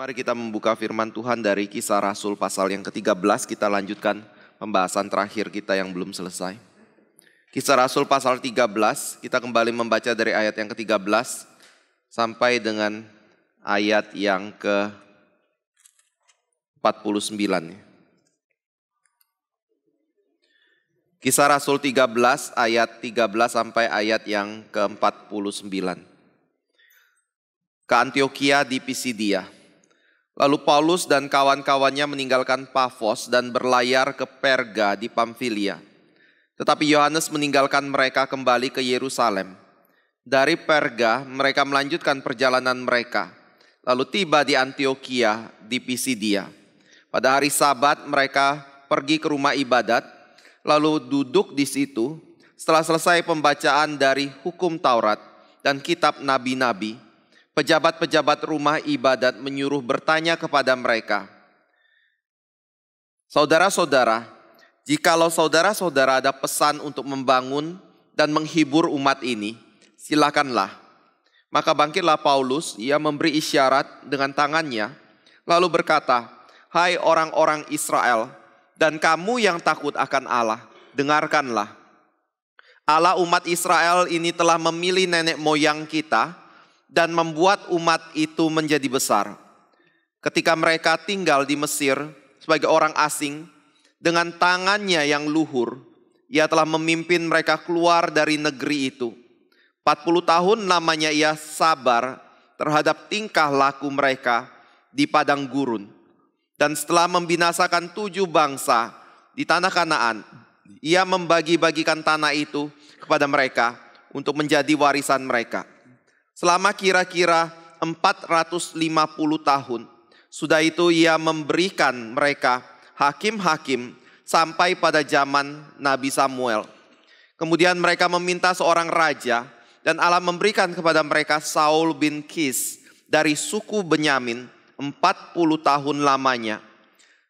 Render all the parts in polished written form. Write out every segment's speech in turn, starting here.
Mari kita membuka firman Tuhan dari Kisah Rasul pasal yang ke-13. Kita lanjutkan pembahasan terakhir kita yang belum selesai. Kisah Rasul pasal 13, kita kembali membaca dari ayat yang ke-13 sampai dengan ayat yang ke-49. Kisah Rasul 13 ayat 13 sampai ayat yang ke-49. Ke Antiokhia di Pisidia. Lalu Paulus dan kawan-kawannya meninggalkan Pafos dan berlayar ke Perga di Pamfilia. Tetapi Yohanes meninggalkan mereka kembali ke Yerusalem. Dari Perga mereka melanjutkan perjalanan mereka, lalu tiba di Antiokhia di Pisidia. Pada hari Sabat mereka pergi ke rumah ibadat, lalu duduk di situ. Setelah selesai pembacaan dari hukum Taurat dan kitab nabi-nabi, pejabat-pejabat rumah ibadat menyuruh bertanya kepada mereka, "Saudara-saudara, jikalau saudara-saudara ada pesan untuk membangun dan menghibur umat ini, silakanlah." Maka bangkitlah Paulus, ia memberi isyarat dengan tangannya, lalu berkata, "Hai orang-orang Israel, dan kamu yang takut akan Allah, dengarkanlah. Allah umat Israel ini telah memilih nenek moyang kita dan membuat umat itu menjadi besar. Ketika mereka tinggal di Mesir sebagai orang asing, dengan tangannya yang luhur, ia telah memimpin mereka keluar dari negeri itu. 40 tahun lamanya ia sabar terhadap tingkah laku mereka di padang gurun. Dan setelah membinasakan 7 bangsa di tanah Kanaan, ia membagi-bagikan tanah itu kepada mereka untuk menjadi warisan mereka. Selama kira-kira 450 tahun, sudah itu ia memberikan mereka hakim-hakim sampai pada zaman Nabi Samuel. Kemudian mereka meminta seorang raja, dan Allah memberikan kepada mereka Saul bin Kis dari suku Benyamin 40 tahun lamanya.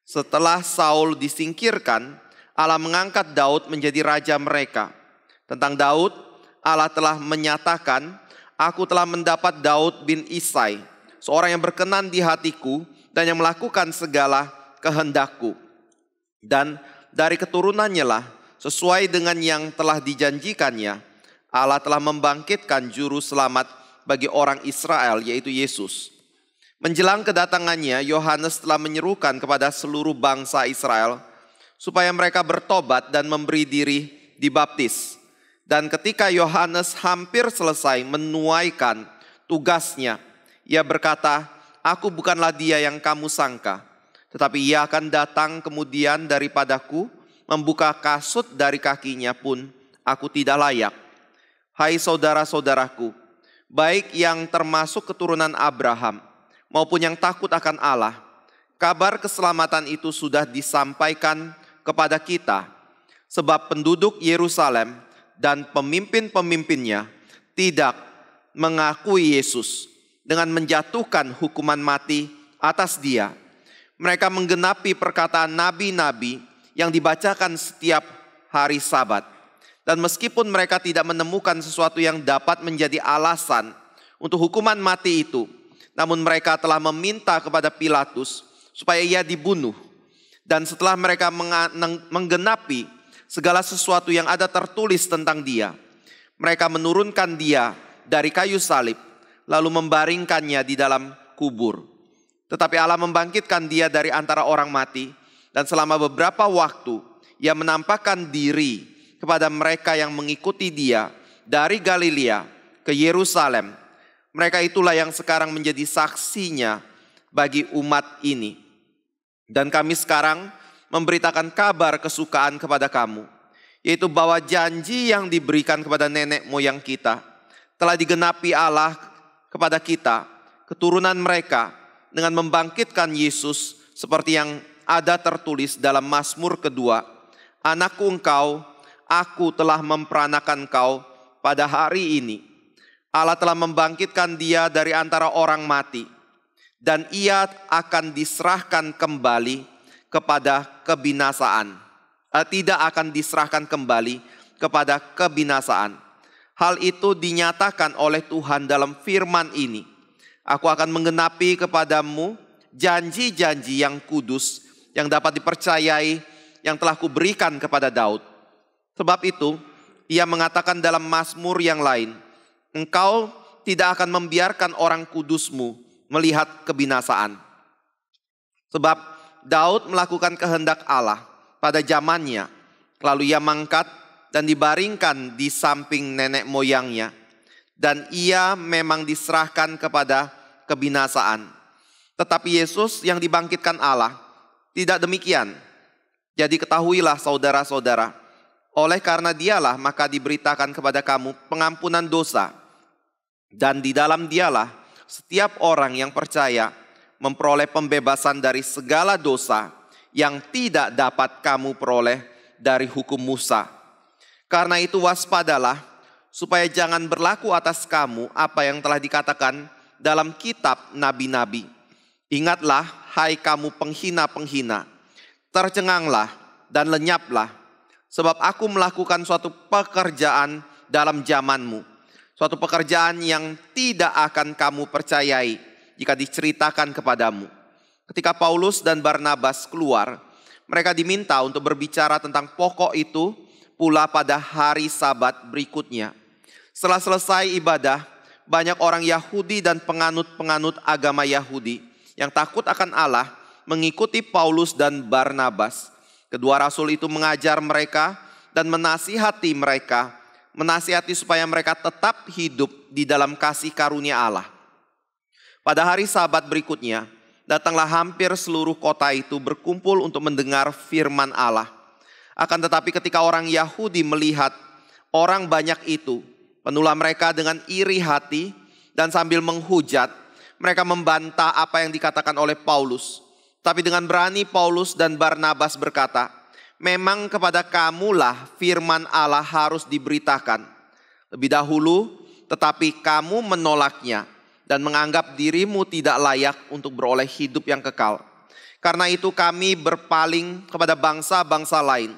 Setelah Saul disingkirkan, Allah mengangkat Daud menjadi raja mereka. Tentang Daud, Allah telah menyatakan, "Aku telah mendapat Daud bin Isai, seorang yang berkenan di hatiku dan yang melakukan segala kehendakku. Dan dari keturunannya lah, sesuai dengan yang telah dijanjikannya, Allah telah membangkitkan juru selamat bagi orang Israel, yaitu Yesus." Menjelang kedatangannya, Yohanes telah menyerukan kepada seluruh bangsa Israel supaya mereka bertobat dan memberi diri dibaptis. Dan ketika Yohanes hampir selesai menuaikan tugasnya, ia berkata, "Aku bukanlah dia yang kamu sangka, tetapi ia akan datang kemudian daripadaku, membuka kasut dari kakinya pun aku tidak layak. Hai saudara-saudaraku, baik yang termasuk keturunan Abraham maupun yang takut akan Allah, kabar keselamatan itu sudah disampaikan kepada kita, sebab penduduk Yerusalem dan pemimpin-pemimpinnya tidak mengakui Yesus dengan menjatuhkan hukuman mati atas dia. Mereka menggenapi perkataan nabi-nabi yang dibacakan setiap hari Sabat. Dan meskipun mereka tidak menemukan sesuatu yang dapat menjadi alasan untuk hukuman mati itu, namun mereka telah meminta kepada Pilatus supaya ia dibunuh. Dan setelah mereka menggenapi segala sesuatu yang ada tertulis tentang dia, mereka menurunkan dia dari kayu salib, lalu membaringkannya di dalam kubur. Tetapi Allah membangkitkan dia dari antara orang mati, dan selama beberapa waktu ia menampakkan diri kepada mereka yang mengikuti dia dari Galilea ke Yerusalem. Mereka itulah yang sekarang menjadi saksinya bagi umat ini. Dan kami sekarang memberitakan kabar kesukaan kepada kamu, yaitu bahwa janji yang diberikan kepada nenek moyang kita telah digenapi Allah kepada kita, keturunan mereka, dengan membangkitkan Yesus seperti yang ada tertulis dalam Mazmur kedua, "Anakku engkau, aku telah memperanakan engkau pada hari ini." Allah telah membangkitkan dia dari antara orang mati, dan ia akan diserahkan kembali kepada kebinasaan. Tidak akan diserahkan kembali kepada kebinasaan. Hal itu dinyatakan oleh Tuhan dalam firman ini, "Aku akan menggenapi kepadamu janji-janji yang kudus yang dapat dipercayai yang telah kuberikan kepada Daud. Sebab itu, ia mengatakan dalam Mazmur yang lain, Engkau tidak akan membiarkan orang kudusmu melihat kebinasaan. Sebab Daud melakukan kehendak Allah pada zamannya, lalu ia mangkat dan dibaringkan di samping nenek moyangnya, dan ia memang diserahkan kepada kebinasaan. Tetapi Yesus yang dibangkitkan Allah tidak demikian. Jadi ketahuilah saudara-saudara, oleh karena dialah maka diberitakan kepada kamu pengampunan dosa. Dan di dalam dialah setiap orang yang percaya memperoleh pembebasan dari segala dosa yang tidak dapat kamu peroleh dari hukum Musa. Karena itu waspadalah supaya jangan berlaku atas kamu apa yang telah dikatakan dalam kitab nabi-nabi. Ingatlah hai kamu penghina-penghina, tercenganglah dan lenyaplah, sebab aku melakukan suatu pekerjaan dalam zamanmu, suatu pekerjaan yang tidak akan kamu percayai jika diceritakan kepadamu. Ketika Paulus dan Barnabas keluar, mereka diminta untuk berbicara tentang pokok itu pula pada hari Sabat berikutnya. Setelah selesai ibadah, banyak orang Yahudi dan penganut-penganut agama Yahudi yang takut akan Allah mengikuti Paulus dan Barnabas. Kedua rasul itu mengajar mereka dan menasihati mereka, supaya mereka tetap hidup di dalam kasih karunia Allah. Pada hari Sabat berikutnya, datanglah hampir seluruh kota itu berkumpul untuk mendengar firman Allah. Akan tetapi ketika orang Yahudi melihat orang banyak itu, penuhlah mereka dengan iri hati dan sambil menghujat, mereka membantah apa yang dikatakan oleh Paulus. Tapi dengan berani Paulus dan Barnabas berkata, memang kepada kamulah firman Allah harus diberitakan lebih dahulu, tetapi kamu menolaknya dan menganggap dirimu tidak layak untuk beroleh hidup yang kekal. Karena itu kami berpaling kepada bangsa-bangsa lain.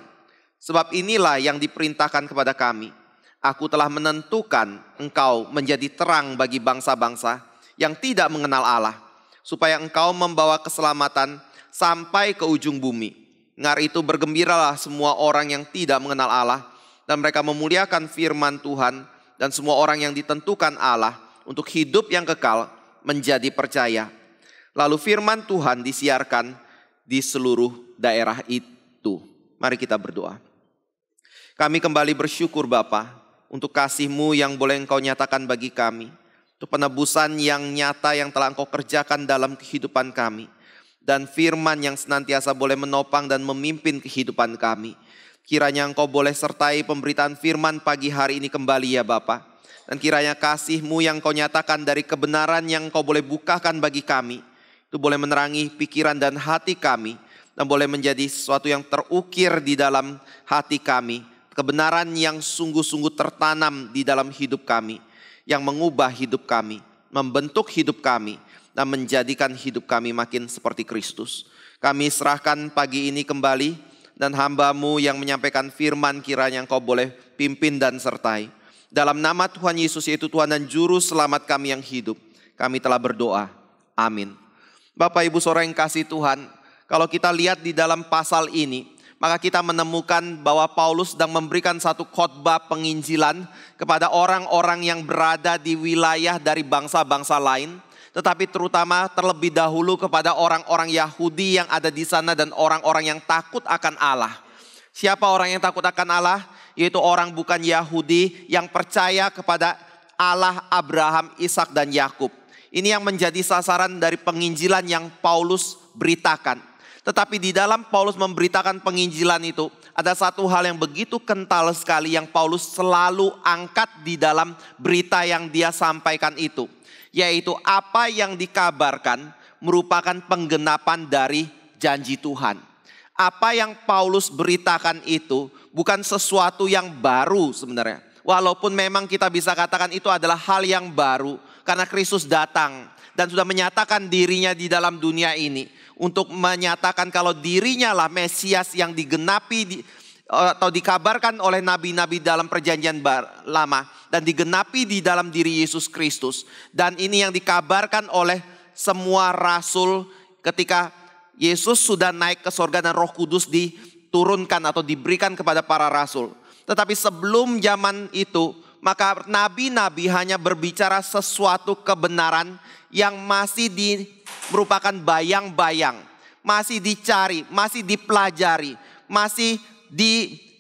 Sebab inilah yang diperintahkan kepada kami. Aku telah menentukan engkau menjadi terang bagi bangsa-bangsa yang tidak mengenal Allah, supaya engkau membawa keselamatan sampai ke ujung bumi. Dengar itu, bergembiralah semua orang yang tidak mengenal Allah, dan mereka memuliakan firman Tuhan, dan semua orang yang ditentukan Allah untuk hidup yang kekal menjadi percaya. Lalu firman Tuhan disiarkan di seluruh daerah itu. Mari kita berdoa. Kami kembali bersyukur Bapa untuk kasih-Mu yang boleh Engkau nyatakan bagi kami, untuk penebusan yang nyata yang telah Engkau kerjakan dalam kehidupan kami, dan firman yang senantiasa boleh menopang dan memimpin kehidupan kami. Kiranya Engkau boleh sertai pemberitaan firman pagi hari ini kembali ya Bapa. Dan kiranya kasih-Mu yang Engkau nyatakan dari kebenaran yang Engkau boleh bukakan bagi kami, itu boleh menerangi pikiran dan hati kami, dan boleh menjadi sesuatu yang terukir di dalam hati kami. Kebenaran yang sungguh-sungguh tertanam di dalam hidup kami, yang mengubah hidup kami, membentuk hidup kami, dan menjadikan hidup kami makin seperti Kristus. Kami serahkan pagi ini kembali, dan hamba-Mu yang menyampaikan firman kiranya Engkau boleh pimpin dan sertai. Dalam nama Tuhan Yesus yaitu Tuhan dan Juru Selamat kami yang hidup, kami telah berdoa. Amin. Bapak Ibu Saudara yang kasih Tuhan, kalau kita lihat di dalam pasal ini, maka kita menemukan bahwa Paulus sedang memberikan satu khotbah penginjilan kepada orang-orang yang berada di wilayah dari bangsa-bangsa lain, tetapi terutama terlebih dahulu kepada orang-orang Yahudi yang ada di sana dan orang-orang yang takut akan Allah. Siapa orang yang takut akan Allah? Yaitu orang bukan Yahudi yang percaya kepada Allah Abraham, Ishak dan Yakub. Ini yang menjadi sasaran dari penginjilan yang Paulus beritakan. Tetapi di dalam Paulus memberitakan penginjilan itu, ada satu hal yang begitu kental sekali yang Paulus selalu angkat di dalam berita yang dia sampaikan itu. Yaitu apa yang dikabarkan merupakan penggenapan dari janji Tuhan. Apa yang Paulus beritakan itu bukan sesuatu yang baru sebenarnya. Walaupun memang kita bisa katakan itu adalah hal yang baru. Karena Kristus datang dan sudah menyatakan dirinya di dalam dunia ini. Untuk menyatakan kalau dirinya lah Mesias yang digenapi atau dikabarkan oleh nabi-nabi dalam perjanjian lama. Dan digenapi di dalam diri Yesus Kristus. Dan ini yang dikabarkan oleh semua rasul ketika Yesus sudah naik ke sorga dan Roh Kudus diturunkan atau diberikan kepada para rasul. Tetapi sebelum zaman itu, maka nabi-nabi hanya berbicara sesuatu kebenaran yang masih merupakan bayang-bayang, masih dicari, masih dipelajari, masih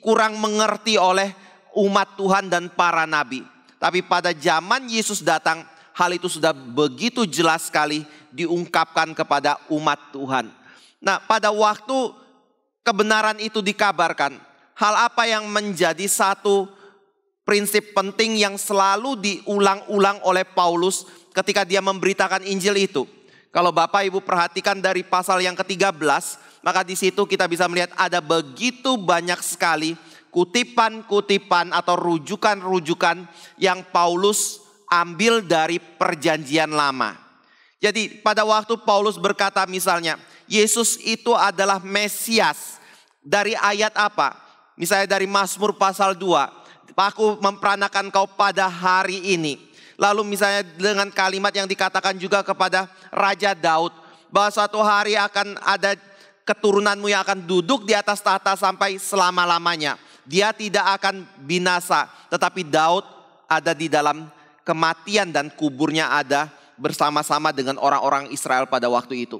kurang mengerti oleh umat Tuhan dan para nabi. Tapi pada zaman Yesus datang, hal itu sudah begitu jelas sekali diungkapkan kepada umat Tuhan. Nah, pada waktu kebenaran itu dikabarkan, hal apa yang menjadi satu prinsip penting yang selalu diulang-ulang oleh Paulus ketika dia memberitakan Injil itu? Kalau Bapak Ibu perhatikan dari pasal yang ke-13, maka di situ kita bisa melihat ada begitu banyak sekali kutipan-kutipan atau rujukan-rujukan yang Paulus ambil dari perjanjian lama. Jadi pada waktu Paulus berkata misalnya, Yesus itu adalah Mesias. Dari ayat apa? Misalnya dari Mazmur pasal 2. Aku memperanakan kau pada hari ini. Lalu misalnya dengan kalimat yang dikatakan juga kepada Raja Daud. Bahwa suatu hari akan ada keturunanmu yang akan duduk di atas tahta sampai selama-lamanya. Dia tidak akan binasa. Tetapi Daud ada di dalam kematian dan kuburnya ada bersama-sama dengan orang-orang Israel pada waktu itu.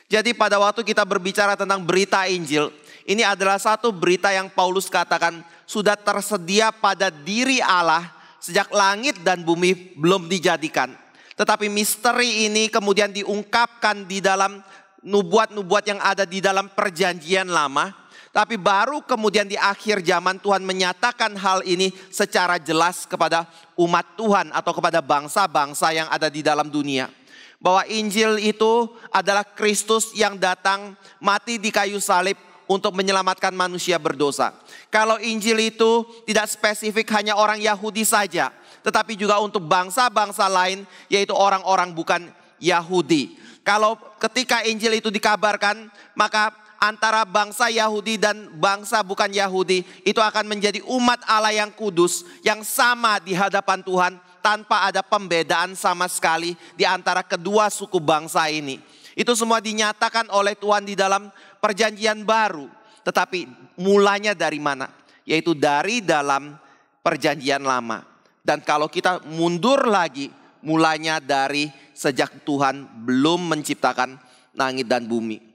Jadi pada waktu kita berbicara tentang berita Injil, ini adalah satu berita yang Paulus katakan sudah tersedia pada diri Allah sejak langit dan bumi belum dijadikan. Tetapi misteri ini kemudian diungkapkan di dalam nubuat-nubuat yang ada di dalam perjanjian lama. Tapi baru kemudian di akhir zaman Tuhan menyatakan hal ini secara jelas kepada umat Tuhan atau kepada bangsa-bangsa yang ada di dalam dunia. Bahwa Injil itu adalah Kristus yang datang mati di kayu salib untuk menyelamatkan manusia berdosa. Kalau Injil itu tidak spesifik hanya orang Yahudi saja, tetapi juga untuk bangsa-bangsa lain, yaitu orang-orang bukan Yahudi. Kalau ketika Injil itu dikabarkan, maka antara bangsa Yahudi dan bangsa bukan Yahudi itu akan menjadi umat Allah yang kudus, yang sama di hadapan Tuhan tanpa ada pembedaan sama sekali di antara kedua suku bangsa ini. Itu semua dinyatakan oleh Tuhan di dalam perjanjian baru. Tetapi mulanya dari mana? Yaitu dari dalam perjanjian lama. Dan kalau kita mundur lagi, mulanya dari sejak Tuhan belum menciptakan langit dan bumi.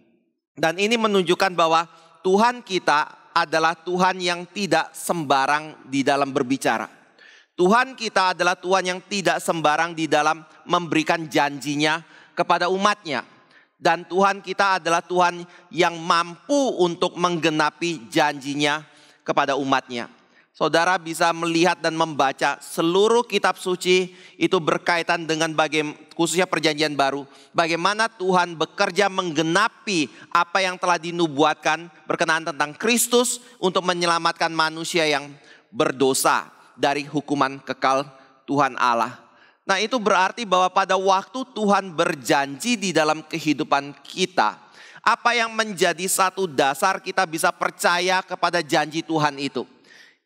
Dan ini menunjukkan bahwa Tuhan kita adalah Tuhan yang tidak sembarang di dalam berbicara. Tuhan kita adalah Tuhan yang tidak sembarang di dalam memberikan janjinya kepada umatnya. Dan Tuhan kita adalah Tuhan yang mampu untuk menggenapi janjinya kepada umatnya. Saudara bisa melihat dan membaca seluruh kitab suci itu berkaitan dengan khususnya perjanjian baru. Bagaimana Tuhan bekerja menggenapi apa yang telah dinubuatkan berkenaan tentang Kristus untuk menyelamatkan manusia yang berdosa dari hukuman kekal Tuhan Allah. Nah, itu berarti bahwa pada waktu Tuhan berjanji di dalam kehidupan kita, apa yang menjadi satu dasar kita bisa percaya kepada janji Tuhan itu?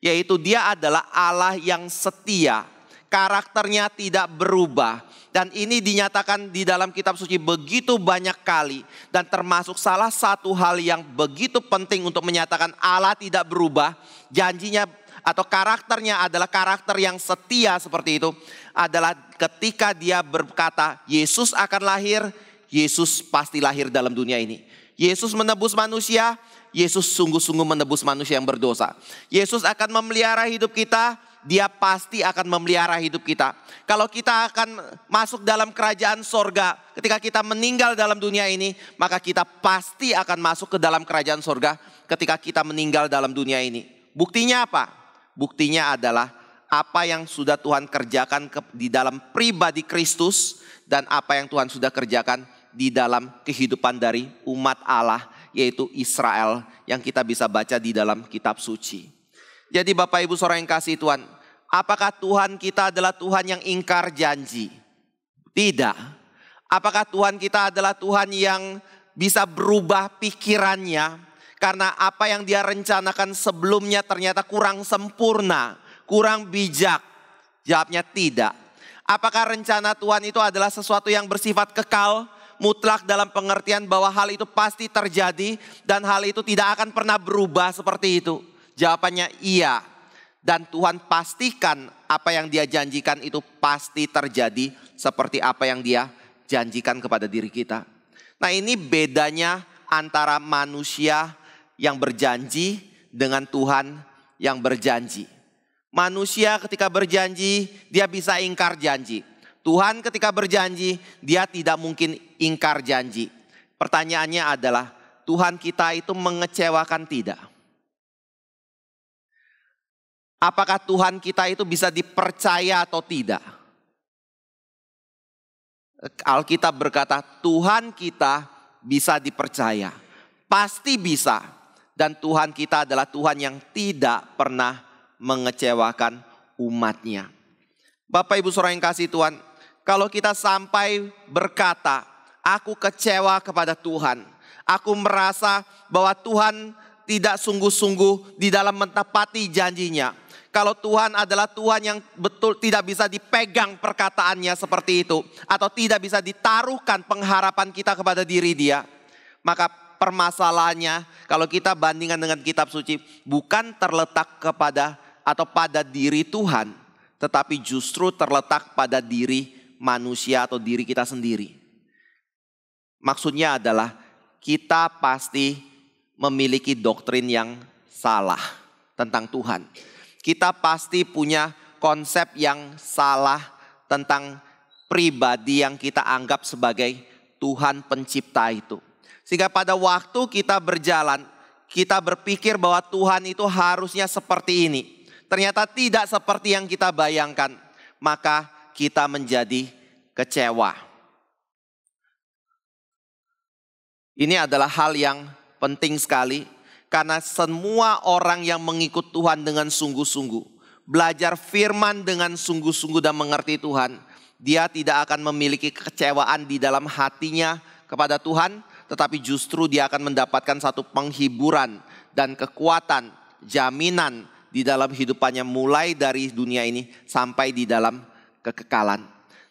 Yaitu dia adalah Allah yang setia, karakternya tidak berubah. Dan ini dinyatakan di dalam kitab suci begitu banyak kali. Dan termasuk salah satu hal yang begitu penting untuk menyatakan Allah tidak berubah. Janjinya atau karakternya adalah karakter yang setia seperti itu. Adalah ketika dia berkata Yesus akan lahir, Yesus pasti lahir dalam dunia ini. Yesus menebus manusia, Yesus sungguh-sungguh menebus manusia yang berdosa. Yesus akan memelihara hidup kita, dia pasti akan memelihara hidup kita. Kalau kita akan masuk dalam kerajaan sorga, ketika kita meninggal dalam dunia ini, maka kita pasti akan masuk ke dalam kerajaan sorga ketika kita meninggal dalam dunia ini. Buktinya apa? Buktinya adalah apa yang sudah Tuhan kerjakan di dalam pribadi Kristus dan apa yang Tuhan sudah kerjakan di dalam kehidupan dari umat Allah, yaitu Israel yang kita bisa baca di dalam kitab suci. Jadi Bapak Ibu Saudara yang kasih Tuhan, apakah Tuhan kita adalah Tuhan yang ingkar janji? Tidak. Apakah Tuhan kita adalah Tuhan yang bisa berubah pikirannya karena apa yang dia rencanakan sebelumnya ternyata kurang sempurna, kurang bijak? Jawabnya tidak. Apakah rencana Tuhan itu adalah sesuatu yang bersifat kekal? mutlak dalam pengertian bahwa hal itu pasti terjadi dan hal itu tidak akan pernah berubah seperti itu? Jawabannya iya. Dan Tuhan pastikan apa yang Dia janjikan itu pasti terjadi seperti apa yang Dia janjikan kepada diri kita. Nah, ini bedanya antara manusia yang berjanji dengan Tuhan yang berjanji. Manusia ketika berjanji, dia bisa ingkar janji. Tuhan ketika berjanji, Dia tidak mungkin ingkar janji. Pertanyaannya adalah, Tuhan kita itu mengecewakan tidak? Apakah Tuhan kita itu bisa dipercaya atau tidak? Alkitab berkata, Tuhan kita bisa dipercaya. Pasti bisa. Dan Tuhan kita adalah Tuhan yang tidak pernah mengecewakan umatnya. Bapak Ibu Saudara yang kasih Tuhan, kalau kita sampai berkata, aku kecewa kepada Tuhan, aku merasa bahwa Tuhan tidak sungguh-sungguh di dalam menepati janjinya. Kalau Tuhan adalah Tuhan yang betul tidak bisa dipegang perkataannya seperti itu, atau tidak bisa ditaruhkan pengharapan kita kepada diri Dia, maka permasalahannya kalau kita bandingkan dengan kitab suci, bukan terletak kepada atau pada diri Tuhan, tetapi justru terletak pada diri manusia atau diri kita sendiri. Maksudnya adalah kita pasti memiliki doktrin yang salah tentang Tuhan. Kita pasti punya konsep yang salah tentang pribadi yang kita anggap sebagai Tuhan pencipta itu. Sehingga pada waktu kita berjalan, kita berpikir bahwa Tuhan itu harusnya seperti ini. Ternyata tidak seperti yang kita bayangkan. Maka kita menjadi kecewa. Ini adalah hal yang penting sekali. Karena semua orang yang mengikut Tuhan dengan sungguh-sungguh, belajar firman dengan sungguh-sungguh dan mengerti Tuhan, dia tidak akan memiliki kekecewaan di dalam hatinya kepada Tuhan, tetapi justru dia akan mendapatkan satu penghiburan dan kekuatan, jaminan di dalam hidupannya mulai dari dunia ini sampai di dalam kekekalan.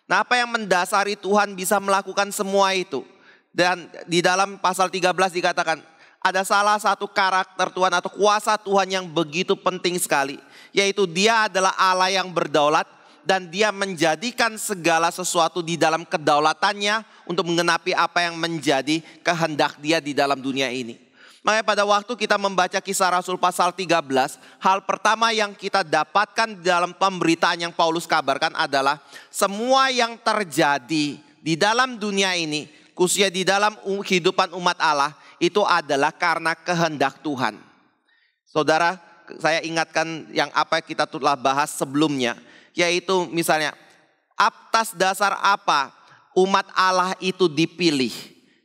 Nah, apa yang mendasari Tuhan bisa melakukan semua itu? Dan di dalam pasal 13 dikatakan, ada salah satu karakter Tuhan atau kuasa Tuhan yang begitu penting sekali. Yaitu Dia adalah Allah yang berdaulat dan Dia menjadikan segala sesuatu di dalam kedaulatannya untuk menggenapi apa yang menjadi kehendak Dia di dalam dunia ini. Makanya pada waktu kita membaca Kisah Rasul pasal 13, hal pertama yang kita dapatkan dalam pemberitaan yang Paulus kabarkan adalah semua yang terjadi di dalam dunia ini, khususnya di dalam kehidupan umat Allah, itu adalah karena kehendak Tuhan. Saudara, saya ingatkan yang apa kita telah bahas sebelumnya, yaitu misalnya atas dasar apa umat Allah itu dipilih,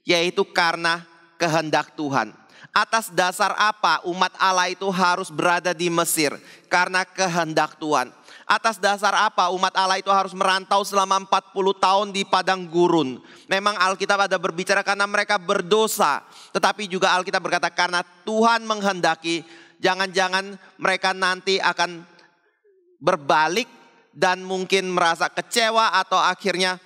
yaitu karena kehendak Tuhan. Atas dasar apa umat Allah itu harus berada di Mesir? Karena kehendak Tuhan. Atas dasar apa umat Allah itu harus merantau selama 40 tahun di padang gurun? Memang Alkitab ada berbicara karena mereka berdosa. Tetapi juga Alkitab berkata karena Tuhan menghendaki, jangan-jangan mereka nanti akan berbalik dan mungkin merasa kecewa atau akhirnya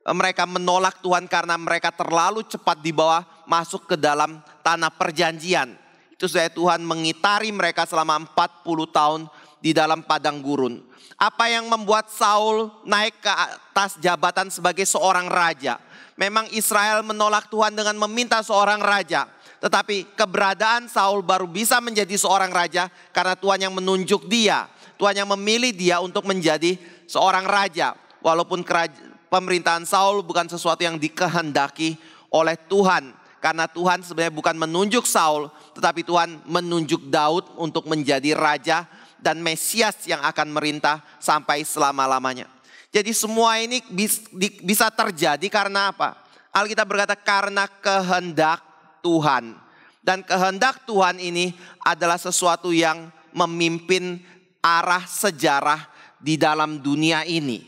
mereka menolak Tuhan karena mereka terlalu cepat dibawa masuk ke dalam tanah perjanjian. Itu sebabnya Tuhan mengitari mereka selama 40 tahun di dalam padang gurun. Apa yang membuat Saul naik ke atas jabatan sebagai seorang raja? Memang Israel menolak Tuhan dengan meminta seorang raja. Tetapi keberadaan Saul baru bisa menjadi seorang raja karena Tuhan yang menunjuk dia. Tuhan yang memilih dia untuk menjadi seorang raja. Walaupun pemerintahan Saul bukan sesuatu yang dikehendaki oleh Tuhan. Karena Tuhan sebenarnya bukan menunjuk Saul, tetapi Tuhan menunjuk Daud untuk menjadi raja dan Mesias yang akan merintah sampai selama-lamanya. Jadi semua ini bisa terjadi karena apa? Alkitab berkata karena kehendak Tuhan. Dan kehendak Tuhan ini adalah sesuatu yang memimpin arah sejarah di dalam dunia ini.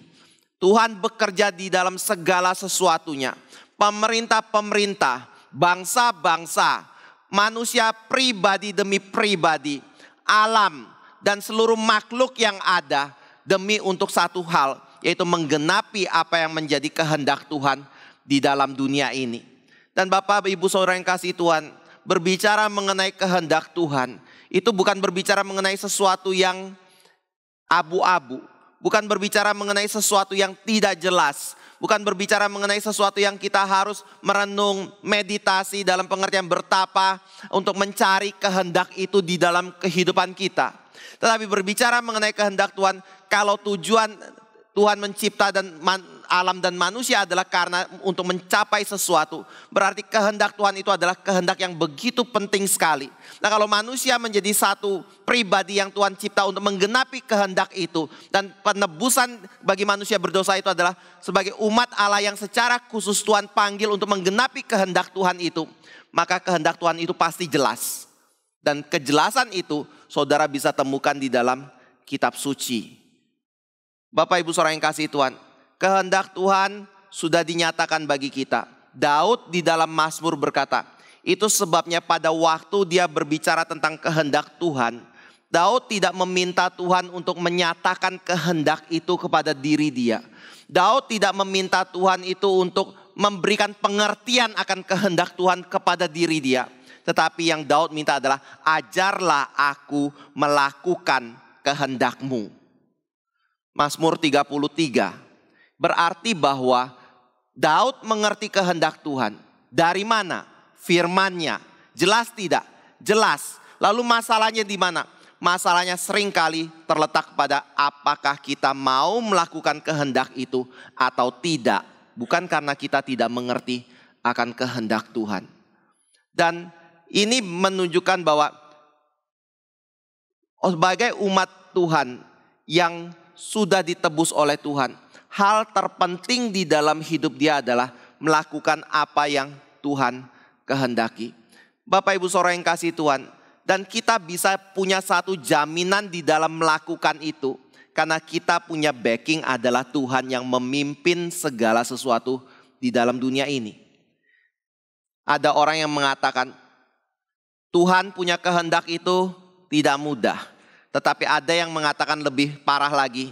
Tuhan bekerja di dalam segala sesuatunya. Pemerintah-pemerintah, bangsa-bangsa, manusia pribadi demi pribadi, alam dan seluruh makhluk yang ada demi untuk satu hal, yaitu menggenapi apa yang menjadi kehendak Tuhan di dalam dunia ini. Dan Bapak, Ibu, Saudara yang kasih Tuhan, berbicara mengenai kehendak Tuhan, itu bukan berbicara mengenai sesuatu yang abu-abu, bukan berbicara mengenai sesuatu yang tidak jelas, bukan berbicara mengenai sesuatu yang kita harus merenung, meditasi dalam pengertian bertapa untuk mencari kehendak itu di dalam kehidupan kita. Tetapi berbicara mengenai kehendak Tuhan, kalau tujuan Tuhan mencipta alam dan manusia adalah karena untuk mencapai sesuatu, berarti kehendak Tuhan itu adalah kehendak yang begitu penting sekali. Nah, kalau manusia menjadi satu pribadi yang Tuhan cipta untuk menggenapi kehendak itu, dan penebusan bagi manusia berdosa itu adalah sebagai umat Allah yang secara khusus Tuhan panggil untuk menggenapi kehendak Tuhan itu, maka kehendak Tuhan itu pasti jelas. Dan kejelasan itu saudara bisa temukan di dalam kitab suci. Bapak, Ibu, Saudara yang kasih Tuhan, kehendak Tuhan sudah dinyatakan bagi kita. Daud di dalam Mazmur berkata, itu sebabnya pada waktu dia berbicara tentang kehendak Tuhan, Daud tidak meminta Tuhan untuk menyatakan kehendak itu kepada diri dia. Daud tidak meminta Tuhan itu untuk memberikan pengertian akan kehendak Tuhan kepada diri dia. Tetapi yang Daud minta adalah, ajarlah aku melakukan kehendak-Mu. Mazmur 33 berarti bahwa Daud mengerti kehendak Tuhan. Dari mana? Firman-Nya. Jelas tidak? Jelas. Lalu masalahnya di mana? Masalahnya seringkali terletak pada apakah kita mau melakukan kehendak itu atau tidak. Bukan karena kita tidak mengerti akan kehendak Tuhan. Dan ini menunjukkan bahwa sebagai umat Tuhan yang sudah ditebus oleh Tuhan, hal terpenting di dalam hidup dia adalah melakukan apa yang Tuhan kehendaki. Bapak, Ibu, Saudara yang kasih Tuhan, dan kita bisa punya satu jaminan di dalam melakukan itu, karena kita punya backing adalah Tuhan yang memimpin segala sesuatu di dalam dunia ini. Ada orang yang mengatakan Tuhan punya kehendak itu tidak mudah. Tetapi ada yang mengatakan lebih parah lagi.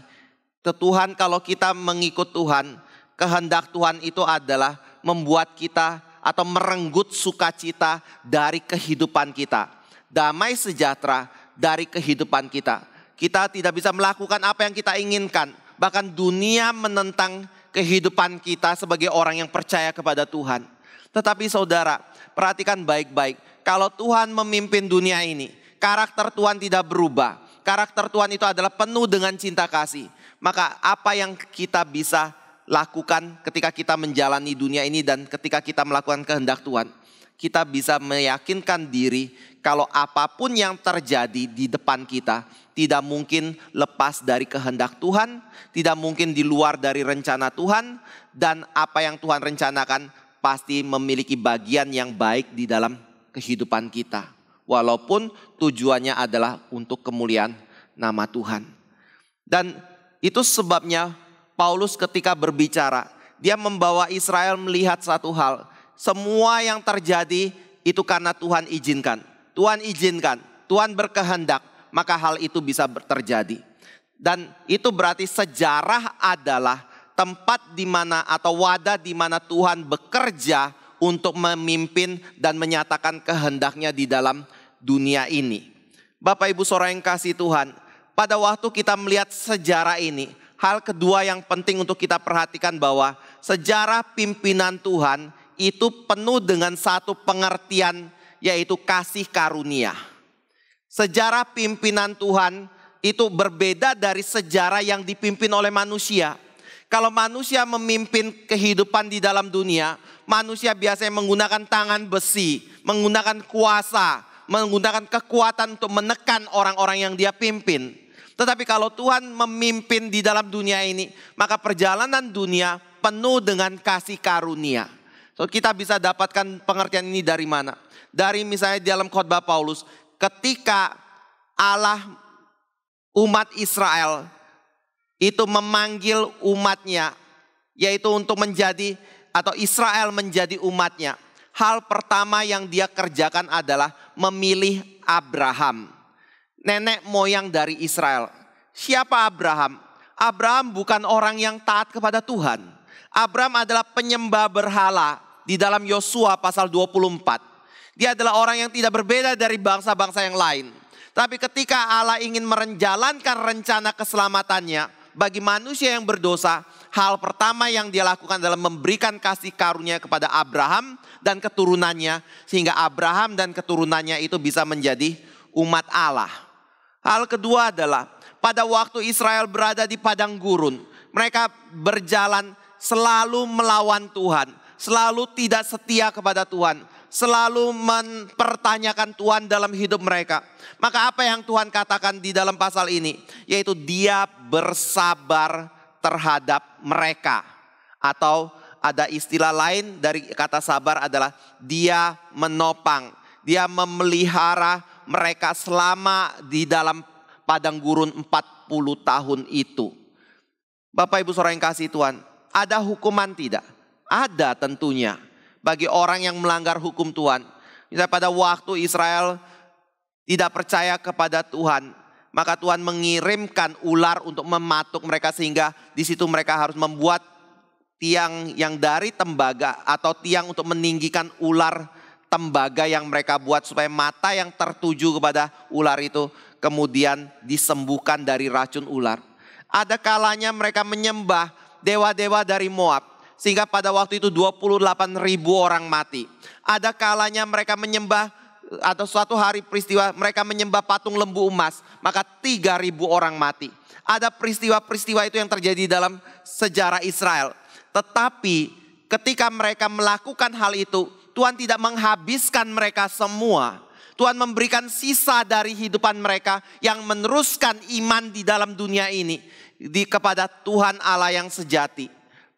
Tuhan, kalau kita mengikut Tuhan, kehendak Tuhan itu adalah membuat kita atau merenggut sukacita dari kehidupan kita. Damai sejahtera dari kehidupan kita. Kita tidak bisa melakukan apa yang kita inginkan. Bahkan dunia menentang kehidupan kita sebagai orang yang percaya kepada Tuhan. Tetapi saudara, perhatikan baik-baik. Kalau Tuhan memimpin dunia ini, karakter Tuhan tidak berubah. Karakter Tuhan itu adalah penuh dengan cinta kasih. Maka apa yang kita bisa lakukan ketika kita menjalani dunia ini dan ketika kita melakukan kehendak Tuhan? Kita bisa meyakinkan diri kalau apapun yang terjadi di depan kita tidak mungkin lepas dari kehendak Tuhan, tidak mungkin di luar dari rencana Tuhan, dan apa yang Tuhan rencanakan pasti memiliki bagian yang baik di dalam kehidupan kita. Walaupun tujuannya adalah untuk kemuliaan nama Tuhan. Dan itu sebabnya Paulus ketika berbicara, dia membawa Israel melihat satu hal. Semua yang terjadi itu karena Tuhan izinkan. Tuhan izinkan, Tuhan berkehendak, maka hal itu bisa terjadi. Dan itu berarti sejarah adalah tempat di mana atau wadah di mana Tuhan bekerja untuk memimpin dan menyatakan kehendaknya di dalam dunia ini. Bapak, Ibu, Saudara yang kasih Tuhan, pada waktu kita melihat sejarah ini, hal kedua yang penting untuk kita perhatikan bahwa sejarah pimpinan Tuhan itu penuh dengan satu pengertian, yaitu kasih karunia. Sejarah pimpinan Tuhan itu berbeda dari sejarah yang dipimpin oleh manusia. Kalau manusia memimpin kehidupan di dalam dunia, manusia biasanya menggunakan tangan besi, menggunakan kuasa, menggunakan kekuatan untuk menekan orang-orang yang dia pimpin. Tetapi kalau Tuhan memimpin di dalam dunia ini, maka perjalanan dunia penuh dengan kasih karunia. So, kita bisa dapatkan pengertian ini dari mana? Dari misalnya dalam khotbah Paulus, ketika Allah umat Israel itu memanggil umatnya, yaitu untuk menjadi atau Israel menjadi umatnya. Hal pertama yang dia kerjakan adalah memilih Abraham, nenek moyang dari Israel. Siapa Abraham? Abraham bukan orang yang taat kepada Tuhan. Abraham adalah penyembah berhala di dalam Yosua pasal 24. Dia adalah orang yang tidak berbeda dari bangsa-bangsa yang lain. Tapi ketika Allah ingin menjalankan rencana keselamatannya bagi manusia yang berdosa, hal pertama yang dia lakukan adalah memberikan kasih karunia kepada Abraham dan keturunannya, sehingga Abraham dan keturunannya itu bisa menjadi umat Allah. Hal kedua adalah pada waktu Israel berada di padang gurun, mereka berjalan selalu melawan Tuhan, selalu tidak setia kepada Tuhan, selalu mempertanyakan Tuhan dalam hidup mereka. Maka apa yang Tuhan katakan di dalam pasal ini? Yaitu dia bersabar terhadap mereka. Atau ada istilah lain dari kata sabar adalah dia menopang. Dia memelihara mereka selama di dalam padang gurun 40 tahun itu. Bapak Ibu Saudara yang kasih Tuhan, ada hukuman tidak? Ada tentunya. Bagi orang yang melanggar hukum Tuhan. Misalnya pada waktu Israel tidak percaya kepada Tuhan, maka Tuhan mengirimkan ular untuk mematuk mereka, sehingga di situ mereka harus membuat tiang yang dari tembaga atau tiang untuk meninggikan ular tembaga yang mereka buat, supaya mata yang tertuju kepada ular itu kemudian disembuhkan dari racun ular. Ada kalanya mereka menyembah dewa-dewa dari Moab, sehingga pada waktu itu 28.000 orang mati. Ada kalanya mereka menyembah, atau suatu hari peristiwa mereka menyembah patung lembu emas, maka 3.000 orang mati. Ada peristiwa-peristiwa itu yang terjadi dalam sejarah Israel. Tetapi ketika mereka melakukan hal itu, Tuhan tidak menghabiskan mereka semua. Tuhan memberikan sisa dari hidupan mereka yang meneruskan iman di dalam dunia ini kepada Tuhan Allah yang sejati.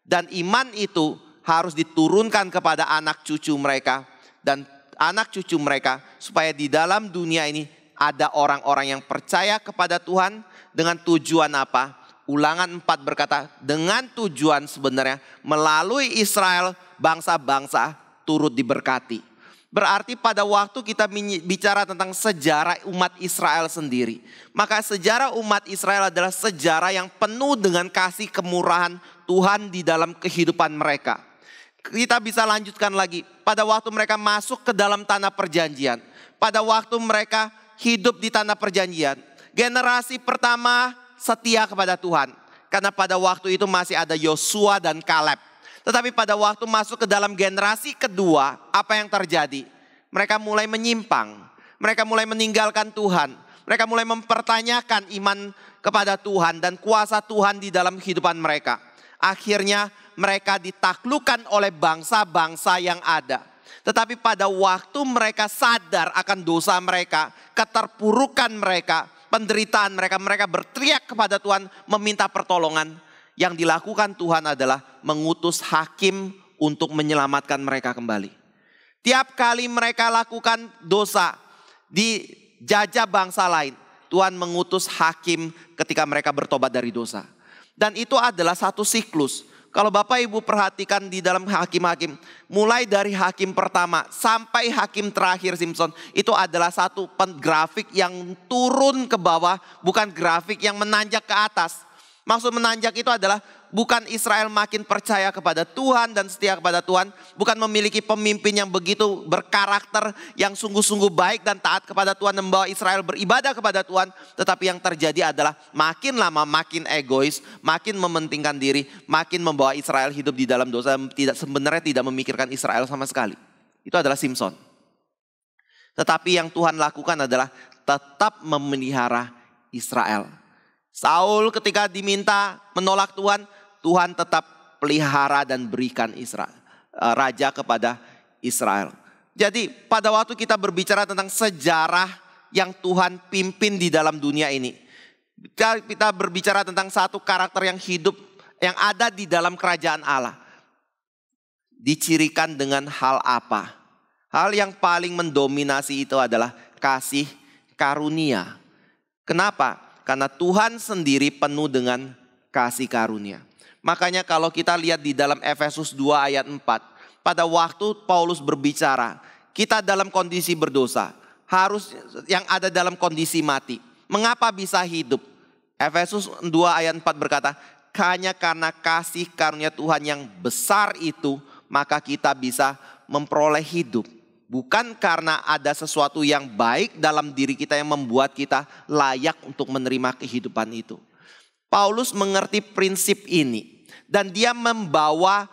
Dan iman itu harus diturunkan kepada anak cucu mereka dan anak cucu mereka, supaya di dalam dunia ini ada orang-orang yang percaya kepada Tuhan dengan tujuan apa? Ulangan 4 berkata, dengan tujuan sebenarnya melalui Israel bangsa-bangsa turut diberkati. Berarti pada waktu kita bicara tentang sejarah umat Israel sendiri, maka sejarah umat Israel adalah sejarah yang penuh dengan kasih kemurahan Tuhan di dalam kehidupan mereka. Kita bisa lanjutkan lagi. Pada waktu mereka masuk ke dalam tanah perjanjian, pada waktu mereka hidup di tanah perjanjian, generasi pertama setia kepada Tuhan. Karena pada waktu itu masih ada Yosua dan Kaleb. Tetapi pada waktu masuk ke dalam generasi kedua, apa yang terjadi? Mereka mulai menyimpang. Mereka mulai meninggalkan Tuhan. Mereka mulai mempertanyakan iman kepada Tuhan dan kuasa Tuhan di dalam kehidupan mereka. Akhirnya mereka ditaklukkan oleh bangsa-bangsa yang ada. Tetapi pada waktu mereka sadar akan dosa mereka, keterpurukan mereka, penderitaan mereka, mereka berteriak kepada Tuhan meminta pertolongan. Yang dilakukan Tuhan adalah mengutus hakim untuk menyelamatkan mereka kembali. Tiap kali mereka lakukan dosa, dijajah bangsa lain, Tuhan mengutus hakim ketika mereka bertobat dari dosa. Dan itu adalah satu siklus. Kalau Bapak Ibu perhatikan di dalam hakim-hakim, mulai dari hakim pertama sampai hakim terakhir Simson, itu adalah satu grafik yang turun ke bawah, bukan grafik yang menanjak ke atas. Maksud menanjak itu adalah bukan Israel makin percaya kepada Tuhan dan setia kepada Tuhan, bukan memiliki pemimpin yang begitu berkarakter, yang sungguh-sungguh baik dan taat kepada Tuhan, membawa Israel beribadah kepada Tuhan. Tetapi yang terjadi adalah makin lama makin egois, makin mementingkan diri, makin membawa Israel hidup di dalam dosa, sebenarnya tidak memikirkan Israel sama sekali. Itu adalah Simson. Tetapi yang Tuhan lakukan adalah tetap memelihara Israel. Saul ketika diminta menolak Tuhan, Tuhan tetap pelihara dan berikan raja kepada Israel. Jadi pada waktu kita berbicara tentang sejarah yang Tuhan pimpin di dalam dunia ini, kita berbicara tentang satu karakter yang hidup, yang ada di dalam kerajaan Allah. Dicirikan dengan hal apa? Hal yang paling mendominasi itu adalah kasih karunia. Kenapa? Karena Tuhan sendiri penuh dengan kasih karunia. Makanya kalau kita lihat di dalam Efesus 2 ayat 4. Pada waktu Paulus berbicara, kita dalam kondisi berdosa, harus yang ada dalam kondisi mati. Mengapa bisa hidup? Efesus 2 ayat 4 berkata, hanya karena kasih karunia Tuhan yang besar itu, maka kita bisa memperoleh hidup. Bukan karena ada sesuatu yang baik dalam diri kita yang membuat kita layak untuk menerima kehidupan itu. Paulus mengerti prinsip ini. Dan dia membawa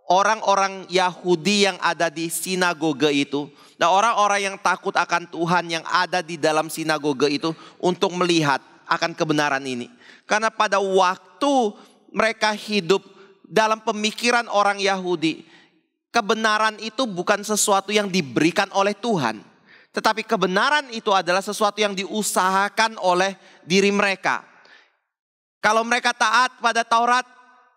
orang-orang Yahudi yang ada di sinagoge itu. Dan orang-orang yang takut akan Tuhan yang ada di dalam sinagoge itu untuk melihat akan kebenaran ini. Karena pada waktu mereka hidup dalam pemikiran orang Yahudi, kebenaran itu bukan sesuatu yang diberikan oleh Tuhan. Tetapi kebenaran itu adalah sesuatu yang diusahakan oleh diri mereka. Kalau mereka taat pada Taurat,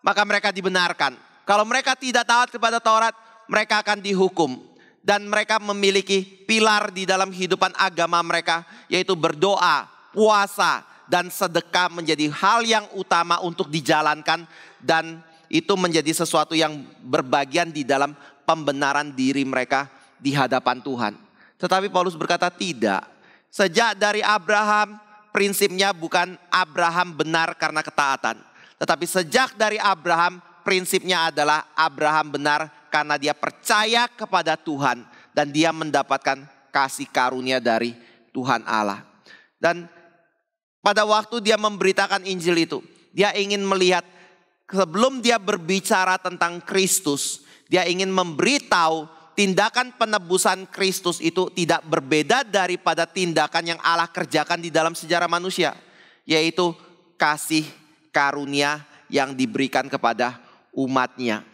maka mereka dibenarkan. Kalau mereka tidak taat kepada Taurat, mereka akan dihukum. Dan mereka memiliki pilar di dalam kehidupan agama mereka, yaitu berdoa, puasa, dan sedekah menjadi hal yang utama untuk dijalankan. Dan itu menjadi sesuatu yang berbagian di dalam pembenaran diri mereka di hadapan Tuhan. Tetapi Paulus berkata tidak. Sejak dari Abraham, prinsipnya bukan Abraham benar karena ketaatan. Tetapi sejak dari Abraham, prinsipnya adalah Abraham benar karena dia percaya kepada Tuhan. Dan dia mendapatkan kasih karunia dari Tuhan Allah. Dan pada waktu dia memberitakan Injil itu, dia ingin melihat sebelum dia berbicara tentang Kristus, dia ingin memberitahu tindakan penebusan Kristus itu tidak berbeda daripada tindakan yang Allah kerjakan di dalam sejarah manusia. Yaitu kasih karunia yang diberikan kepada umatnya.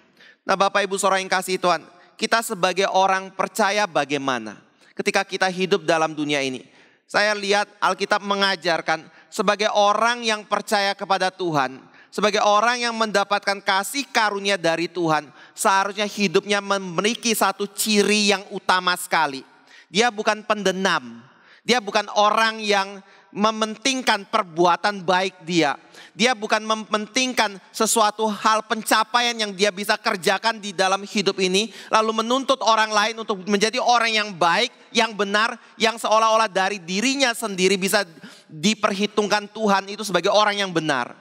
Nah Bapak Ibu Saudara yang kasih Tuhan, kita sebagai orang percaya bagaimana ketika kita hidup dalam dunia ini. Saya lihat Alkitab mengajarkan sebagai orang yang percaya kepada Tuhan, sebagai orang yang mendapatkan kasih karunia dari Tuhan, seharusnya hidupnya memiliki satu ciri yang utama sekali. Dia bukan pendendam. Dia bukan orang yang mementingkan perbuatan baik dia. Dia bukan mementingkan sesuatu hal pencapaian yang dia bisa kerjakan di dalam hidup ini, lalu menuntut orang lain untuk menjadi orang yang baik, yang benar, yang seolah-olah dari dirinya sendiri bisa diperhitungkan Tuhan itu sebagai orang yang benar.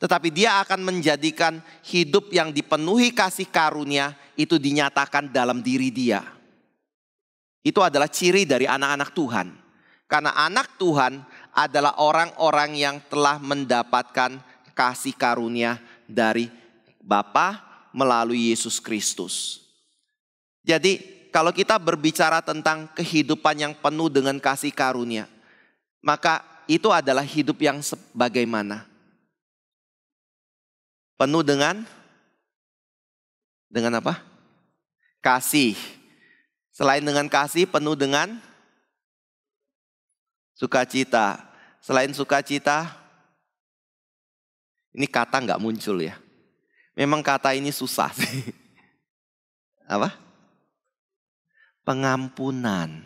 Tetapi dia akan menjadikan hidup yang dipenuhi kasih karunia itu dinyatakan dalam diri dia. Itu adalah ciri dari anak-anak Tuhan. Karena anak Tuhan adalah orang-orang yang telah mendapatkan kasih karunia dari Bapa melalui Yesus Kristus. Jadi kalau kita berbicara tentang kehidupan yang penuh dengan kasih karunia, maka itu adalah hidup yang bagaimana? Penuh dengan apa? Kasih. Selain dengan kasih, penuh dengan sukacita. Selain sukacita, ini kata nggak muncul ya. Memang kata ini susah sih. Apa? Pengampunan.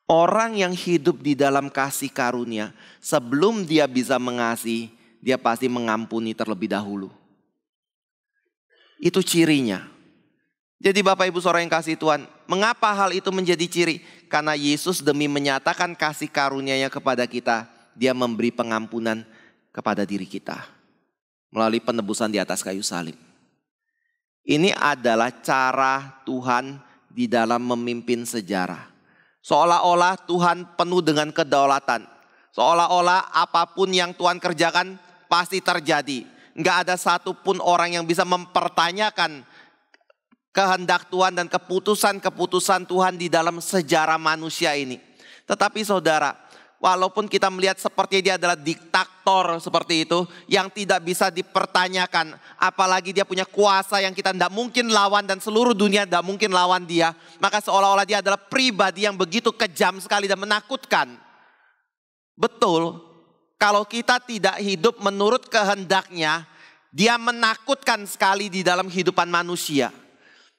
Orang yang hidup di dalam kasih karunia, sebelum dia bisa mengasihi, dia pasti mengampuni terlebih dahulu. Itu cirinya. Jadi Bapak Ibu Saudara yang kasih Tuhan, mengapa hal itu menjadi ciri? Karena Yesus demi menyatakan kasih karunia-Nya kepada kita, dia memberi pengampunan kepada diri kita melalui penebusan di atas kayu salib. Ini adalah cara Tuhan di dalam memimpin sejarah. Seolah-olah Tuhan penuh dengan kedaulatan. Seolah-olah apapun yang Tuhan kerjakan pasti terjadi. Enggak ada satupun orang yang bisa mempertanyakan kehendak Tuhan dan keputusan-keputusan Tuhan di dalam sejarah manusia ini. Tetapi saudara, walaupun kita melihat seperti dia adalah diktator seperti itu, yang tidak bisa dipertanyakan, apalagi dia punya kuasa yang kita tidak mungkin lawan dan seluruh dunia tidak mungkin lawan dia, maka seolah-olah dia adalah pribadi yang begitu kejam sekali dan menakutkan. Betul, kalau kita tidak hidup menurut kehendaknya, dia menakutkan sekali di dalam kehidupan manusia.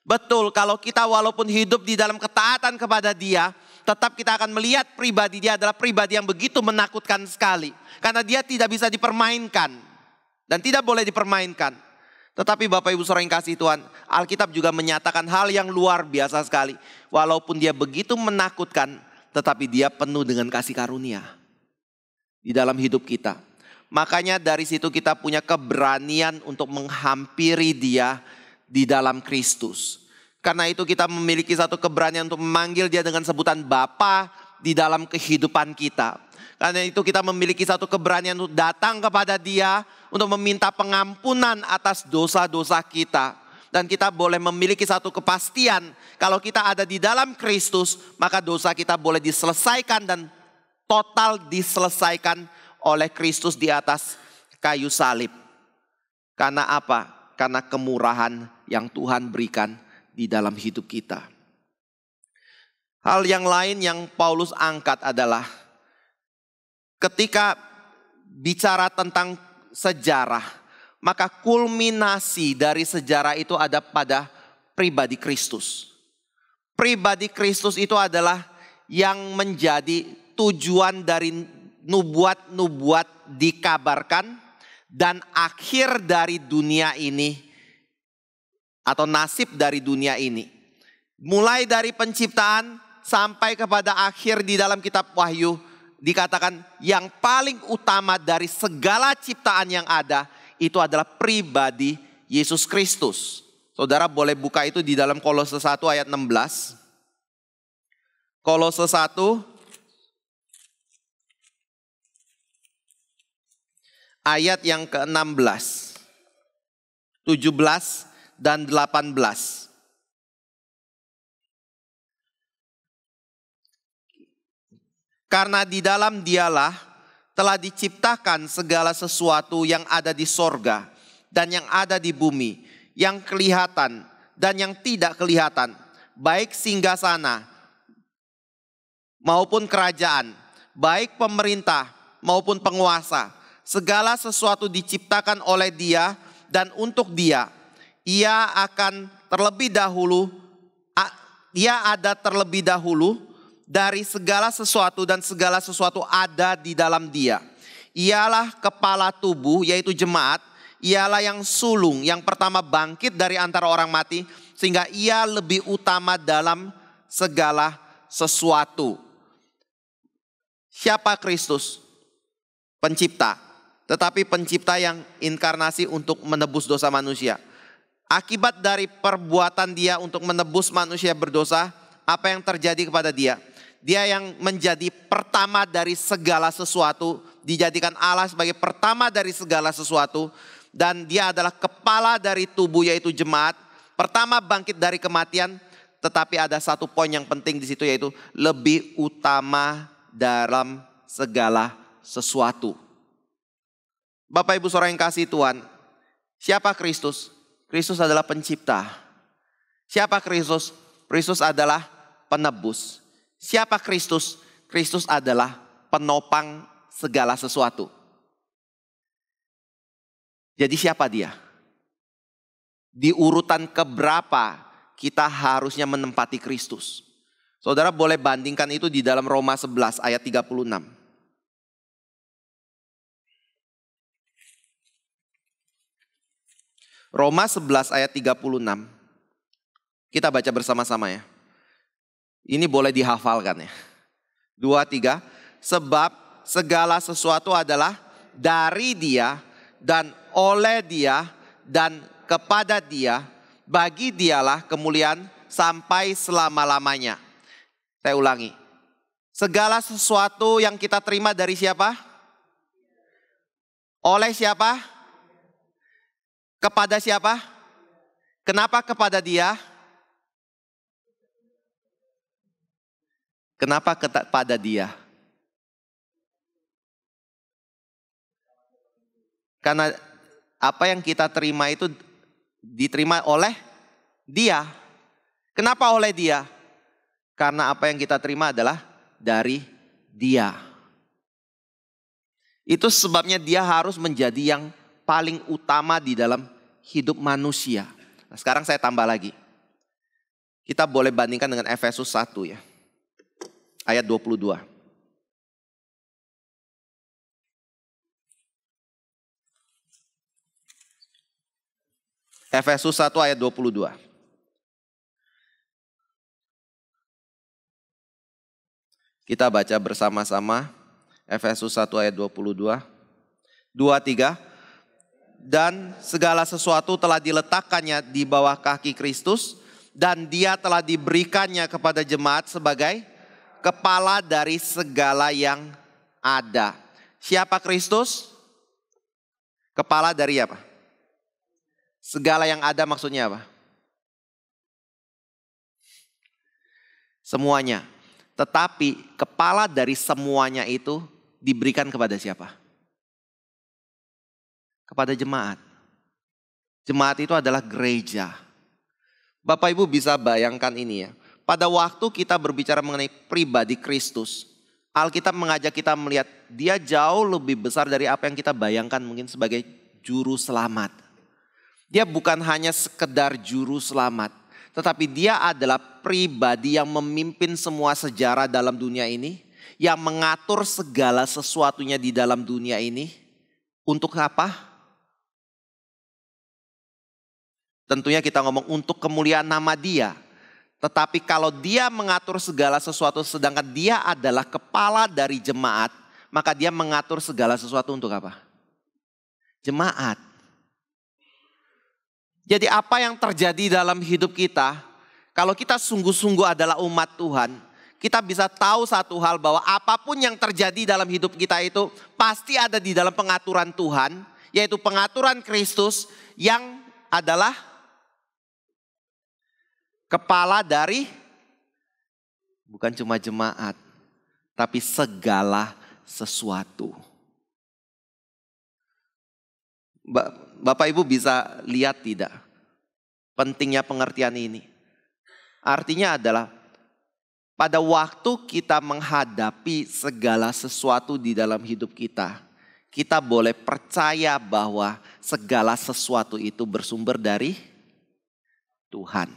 Betul, kalau kita walaupun hidup di dalam ketaatan kepada dia, tetap kita akan melihat pribadi dia adalah pribadi yang begitu menakutkan sekali. Karena dia tidak bisa dipermainkan dan tidak boleh dipermainkan. Tetapi Bapak Ibu Saudara yang kasih Tuhan, Alkitab juga menyatakan hal yang luar biasa sekali. Walaupun dia begitu menakutkan, tetapi dia penuh dengan kasih karunia di dalam hidup kita. Makanya dari situ kita punya keberanian untuk menghampiri Dia di dalam Kristus. Karena itu kita memiliki satu keberanian untuk memanggil Dia dengan sebutan Bapa di dalam kehidupan kita. Karena itu kita memiliki satu keberanian untuk datang kepada Dia untuk meminta pengampunan atas dosa-dosa kita. Dan kita boleh memiliki satu kepastian, kalau kita ada di dalam Kristus, maka dosa kita boleh diselesaikan dan total diselesaikan oleh Kristus di atas kayu salib. Karena apa? Karena kemurahan yang Tuhan berikan di dalam hidup kita. Hal yang lain yang Paulus angkat adalah ketika bicara tentang sejarah, maka kulminasi dari sejarah itu ada pada pribadi Kristus. Pribadi Kristus itu adalah yang menjadi tujuan dari nubuat-nubuat dikabarkan dan akhir dari dunia ini atau nasib dari dunia ini. Mulai dari penciptaan sampai kepada akhir di dalam kitab Wahyu dikatakan yang paling utama dari segala ciptaan yang ada itu adalah pribadi Yesus Kristus. Saudara boleh buka itu di dalam Kolose 1 ayat 16. Kolose 1 ayat yang ke-16, 17 dan 18. Karena di dalam Dialah telah diciptakan segala sesuatu yang ada di sorga dan yang ada di bumi, yang kelihatan dan yang tidak kelihatan, baik singgasana maupun kerajaan, baik pemerintah maupun penguasa. Segala sesuatu diciptakan oleh Dia dan untuk Dia. Ia ada terlebih dahulu dari segala sesuatu dan segala sesuatu ada di dalam Dia. Ialah kepala tubuh yaitu jemaat. Ialah yang sulung yang pertama bangkit dari antara orang mati sehingga Ia lebih utama dalam segala sesuatu. Siapa Kristus? Pencipta. Tetapi pencipta yang inkarnasi untuk menebus dosa manusia. Akibat dari perbuatan Dia untuk menebus manusia berdosa, apa yang terjadi kepada Dia? Dia yang menjadi pertama dari segala sesuatu, dijadikan Allah sebagai pertama dari segala sesuatu. Dan Dia adalah kepala dari tubuh yaitu jemaat. Pertama bangkit dari kematian, tetapi ada satu poin yang penting di situ yaitu lebih utama dalam segala sesuatu. Bapak Ibu Saudara yang kasih Tuhan, siapa Kristus? Kristus adalah pencipta. Siapa Kristus? Kristus adalah penebus. Siapa Kristus? Kristus adalah penopang segala sesuatu. Jadi siapa Dia? Di urutan keberapa kita harusnya menempati Kristus? Saudara boleh bandingkan itu di dalam Roma 11 ayat 36. Roma 11 ayat 36. Kita baca bersama-sama ya. Ini boleh dihafalkan ya. 2, 3. Sebab segala sesuatu adalah dari Dia dan oleh Dia dan kepada Dia. Bagi Dialah kemuliaan sampai selama-lamanya. Saya ulangi. Segala sesuatu yang kita terima dari siapa? Oleh siapa? Kepada siapa? Kenapa kepada Dia? Kenapa kepada Dia? Karena apa yang kita terima itu diterima oleh Dia. Kenapa oleh Dia? Karena apa yang kita terima adalah dari Dia. Itu sebabnya Dia harus menjadi yang paling utama di dalam hidup manusia. Nah, sekarang saya tambah lagi. Kita boleh bandingkan dengan Efesus 1 ya. Ayat 22. Efesus 1 ayat 22. Kita baca bersama-sama Efesus 1 ayat 22. 2, 3. Dan segala sesuatu telah diletakkannya di bawah kaki Kristus, dan dia telah diberikannya kepada jemaat sebagai kepala dari segala yang ada. Siapa Kristus? Kepala dari apa? Segala yang ada maksudnya apa? Semuanya. Tetapi kepala dari semuanya itu diberikan kepada siapa? Kepada jemaat. Jemaat itu adalah gereja. Bapak Ibu bisa bayangkan ini ya. Pada waktu kita berbicara mengenai pribadi Kristus, Alkitab mengajak kita melihat dia jauh lebih besar dari apa yang kita bayangkan mungkin sebagai juru selamat. Dia bukan hanya sekedar juru selamat, tetapi dia adalah pribadi yang memimpin semua sejarah dalam dunia ini, yang mengatur segala sesuatunya di dalam dunia ini. Untuk apa? Tentunya kita ngomong untuk kemuliaan nama dia. Tetapi kalau dia mengatur segala sesuatu sedangkan dia adalah kepala dari jemaat, maka dia mengatur segala sesuatu untuk apa? Jemaat. Jadi apa yang terjadi dalam hidup kita, kalau kita sungguh-sungguh adalah umat Tuhan, kita bisa tahu satu hal bahwa apapun yang terjadi dalam hidup kita itu pasti ada di dalam pengaturan Tuhan, yaitu pengaturan Kristus yang adalah kepala dari bukan cuma jemaat, tapi segala sesuatu. Bapak Ibu bisa lihat tidak pentingnya pengertian ini? Artinya adalah pada waktu kita menghadapi segala sesuatu di dalam hidup kita, kita boleh percaya bahwa segala sesuatu itu bersumber dari Tuhan.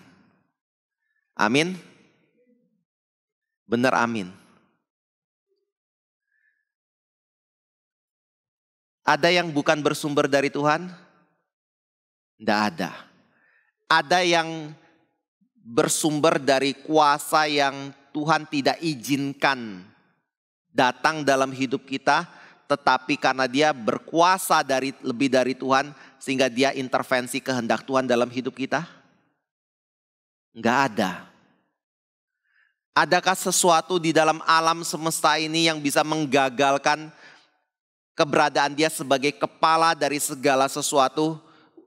Amin. Benar amin. Ada yang bukan bersumber dari Tuhan? Tidak ada. Ada yang bersumber dari kuasa yang Tuhan tidak izinkan datang dalam hidup kita, tetapi karena dia berkuasa lebih dari Tuhan, sehingga dia intervensi kehendak Tuhan dalam hidup kita? Enggak ada. Adakah sesuatu di dalam alam semesta ini yang bisa menggagalkan keberadaan dia sebagai kepala dari segala sesuatu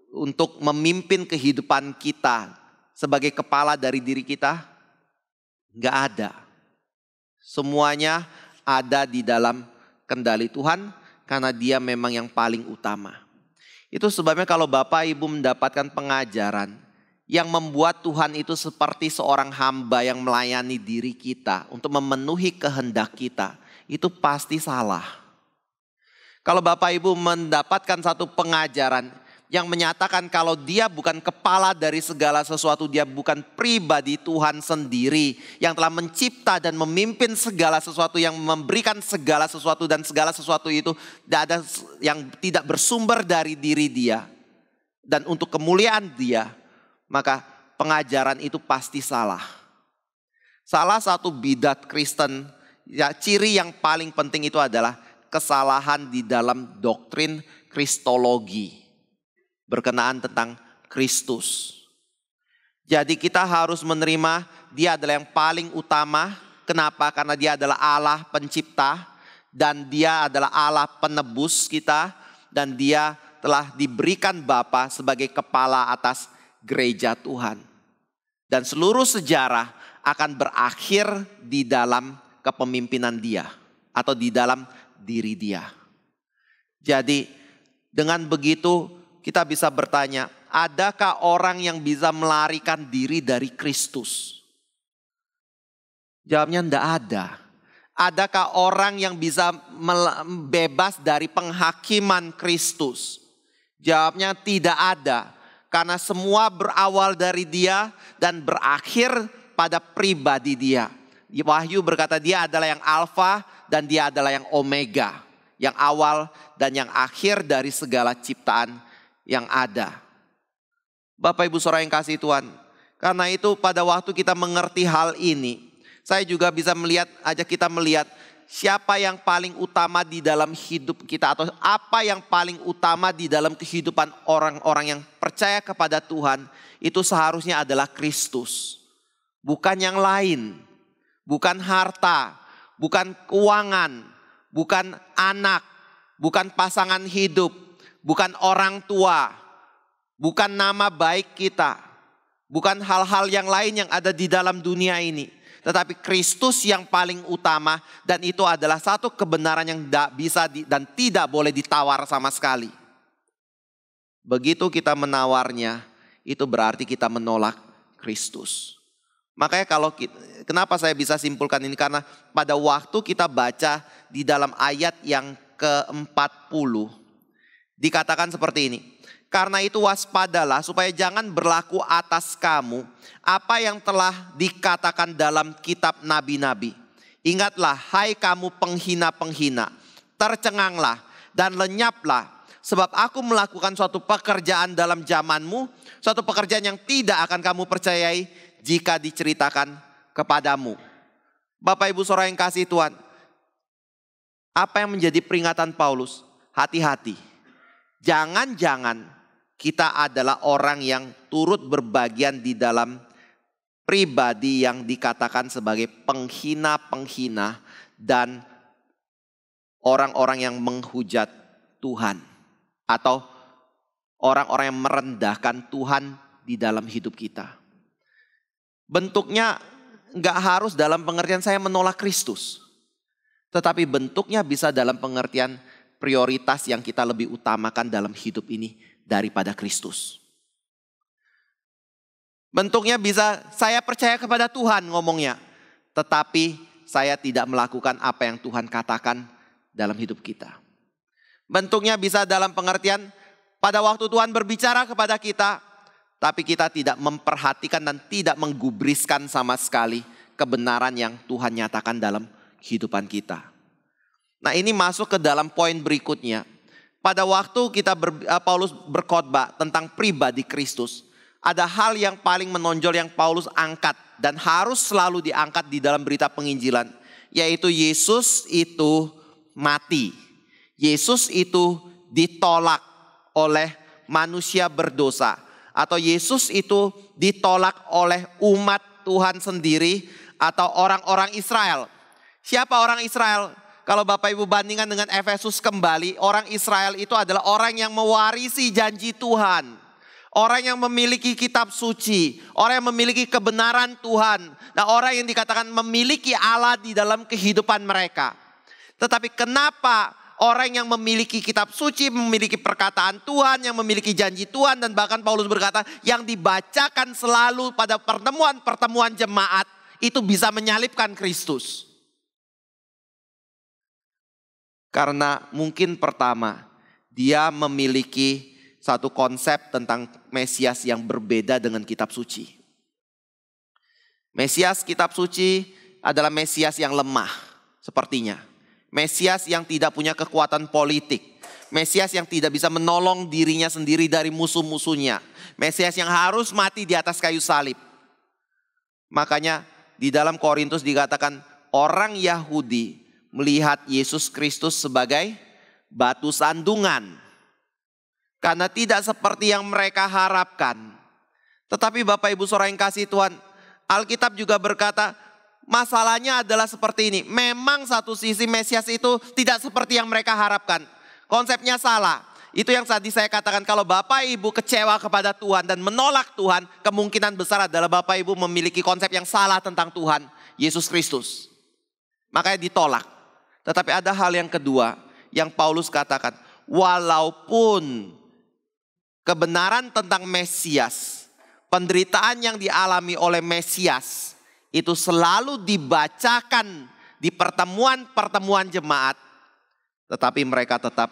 untuk memimpin kehidupan kita sebagai kepala dari diri kita? Enggak ada. Semuanya ada di dalam kendali Tuhan karena dia memang yang paling utama. Itu sebabnya kalau Bapak Ibu mendapatkan pengajaran yang membuat Tuhan itu seperti seorang hamba yang melayani diri kita untuk memenuhi kehendak kita, itu pasti salah. Kalau Bapak Ibu mendapatkan satu pengajaran yang menyatakan kalau dia bukan kepala dari segala sesuatu, dia bukan pribadi Tuhan sendiri yang telah mencipta dan memimpin segala sesuatu, yang memberikan segala sesuatu, dan segala sesuatu itu tidak ada yang tidak bersumber dari diri dia dan untuk kemuliaan dia, maka pengajaran itu pasti salah. Salah satu bidat Kristen, ya, ciri yang paling penting itu adalah kesalahan di dalam doktrin kristologi berkenaan tentang Kristus. Jadi kita harus menerima dia adalah yang paling utama. Kenapa? Karena dia adalah Allah pencipta dan dia adalah Allah penebus kita, dan dia telah diberikan Bapa sebagai kepala atas gereja Tuhan. Dan seluruh sejarah akan berakhir di dalam kepemimpinan dia atau di dalam diri dia. Jadi dengan begitu kita bisa bertanya, adakah orang yang bisa melarikan diri dari Kristus? Jawabnya tidak ada. Adakah orang yang bisa bebas dari penghakiman Kristus? Jawabnya tidak ada. Karena semua berawal dari dia dan berakhir pada pribadi dia. Wahyu berkata dia adalah yang alfa dan dia adalah yang omega. Yang awal dan yang akhir dari segala ciptaan yang ada. Bapak Ibu Saudara yang kasih Tuhan. Karena itu pada waktu kita mengerti hal ini, saya juga bisa ajak kita melihat siapa yang paling utama di dalam hidup kita atau apa yang paling utama di dalam kehidupan orang-orang yang percaya kepada Tuhan, itu seharusnya adalah Kristus. Bukan yang lain, bukan harta, bukan keuangan, bukan anak, bukan pasangan hidup, bukan orang tua, bukan nama baik kita, bukan hal-hal yang lain yang ada di dalam dunia ini. Tetapi Kristus yang paling utama, dan itu adalah satu kebenaran yang tidak bisa dan tidak boleh ditawar sama sekali. Begitu kita menawarnya, itu berarti kita menolak Kristus. Makanya kenapa saya bisa simpulkan ini? Karena pada waktu kita baca di dalam ayat yang ke-40, dikatakan seperti ini. Karena itu waspadalah supaya jangan berlaku atas kamu apa yang telah dikatakan dalam kitab nabi-nabi. Ingatlah, hai kamu penghina-penghina, tercenganglah dan lenyaplah. Sebab aku melakukan suatu pekerjaan dalam zamanmu, suatu pekerjaan yang tidak akan kamu percayai jika diceritakan kepadamu. Bapak Ibu Saudara yang kasih Tuhan, apa yang menjadi peringatan Paulus? Hati-hati. Jangan-jangan kita adalah orang yang turut berbagian di dalam pribadi yang dikatakan sebagai penghina-penghina dan orang-orang yang menghujat Tuhan. Atau orang-orang yang merendahkan Tuhan di dalam hidup kita. Bentuknya gak harus dalam pengertian saya menolak Kristus. Tetapi bentuknya bisa dalam pengertian prioritas yang kita lebih utamakan dalam hidup ini daripada Kristus. Bentuknya bisa saya percaya kepada Tuhan ngomongnya, tetapi saya tidak melakukan apa yang Tuhan katakan dalam hidup kita. Bentuknya bisa dalam pengertian pada waktu Tuhan berbicara kepada kita, tapi kita tidak memperhatikan dan tidak menggubriskan sama sekali kebenaran yang Tuhan nyatakan dalam kehidupan kita. Nah, ini masuk ke dalam poin berikutnya. Pada waktu Paulus berkhotbah tentang pribadi Kristus, ada hal yang paling menonjol yang Paulus angkat dan harus selalu diangkat di dalam berita penginjilan, yaitu Yesus itu mati. Yesus itu ditolak oleh manusia berdosa, atau Yesus itu ditolak oleh umat Tuhan sendiri atau orang-orang Israel. Siapa orang Israel? Kalau Bapak Ibu bandingkan dengan Efesus kembali, orang Israel itu adalah orang yang mewarisi janji Tuhan. Orang yang memiliki kitab suci, orang yang memiliki kebenaran Tuhan. Dan orang yang dikatakan memiliki Allah di dalam kehidupan mereka. Tetapi kenapa orang yang memiliki kitab suci, memiliki perkataan Tuhan, yang memiliki janji Tuhan, dan bahkan Paulus berkata yang dibacakan selalu pada pertemuan-pertemuan jemaat itu bisa menyalibkan Kristus? Karena mungkin pertama, dia memiliki satu konsep tentang Mesias yang berbeda dengan kitab suci. Mesias kitab suci adalah Mesias yang lemah sepertinya. Mesias yang tidak punya kekuatan politik. Mesias yang tidak bisa menolong dirinya sendiri dari musuh-musuhnya. Mesias yang harus mati di atas kayu salib. Makanya di dalam Korintus dikatakan orang Yahudi melihat Yesus Kristus sebagai batu sandungan. Karena tidak seperti yang mereka harapkan. Tetapi Bapak Ibu Saudara yang kasih Tuhan, Alkitab juga berkata masalahnya adalah seperti ini. Memang satu sisi Mesias itu tidak seperti yang mereka harapkan. Konsepnya salah. Itu yang tadi saya katakan, kalau Bapak Ibu kecewa kepada Tuhan dan menolak Tuhan, kemungkinan besar adalah Bapak Ibu memiliki konsep yang salah tentang Tuhan Yesus Kristus. Makanya ditolak. Tetapi ada hal yang kedua yang Paulus katakan, walaupun kebenaran tentang Mesias, penderitaan yang dialami oleh Mesias itu selalu dibacakan di pertemuan-pertemuan jemaat, tetapi mereka tetap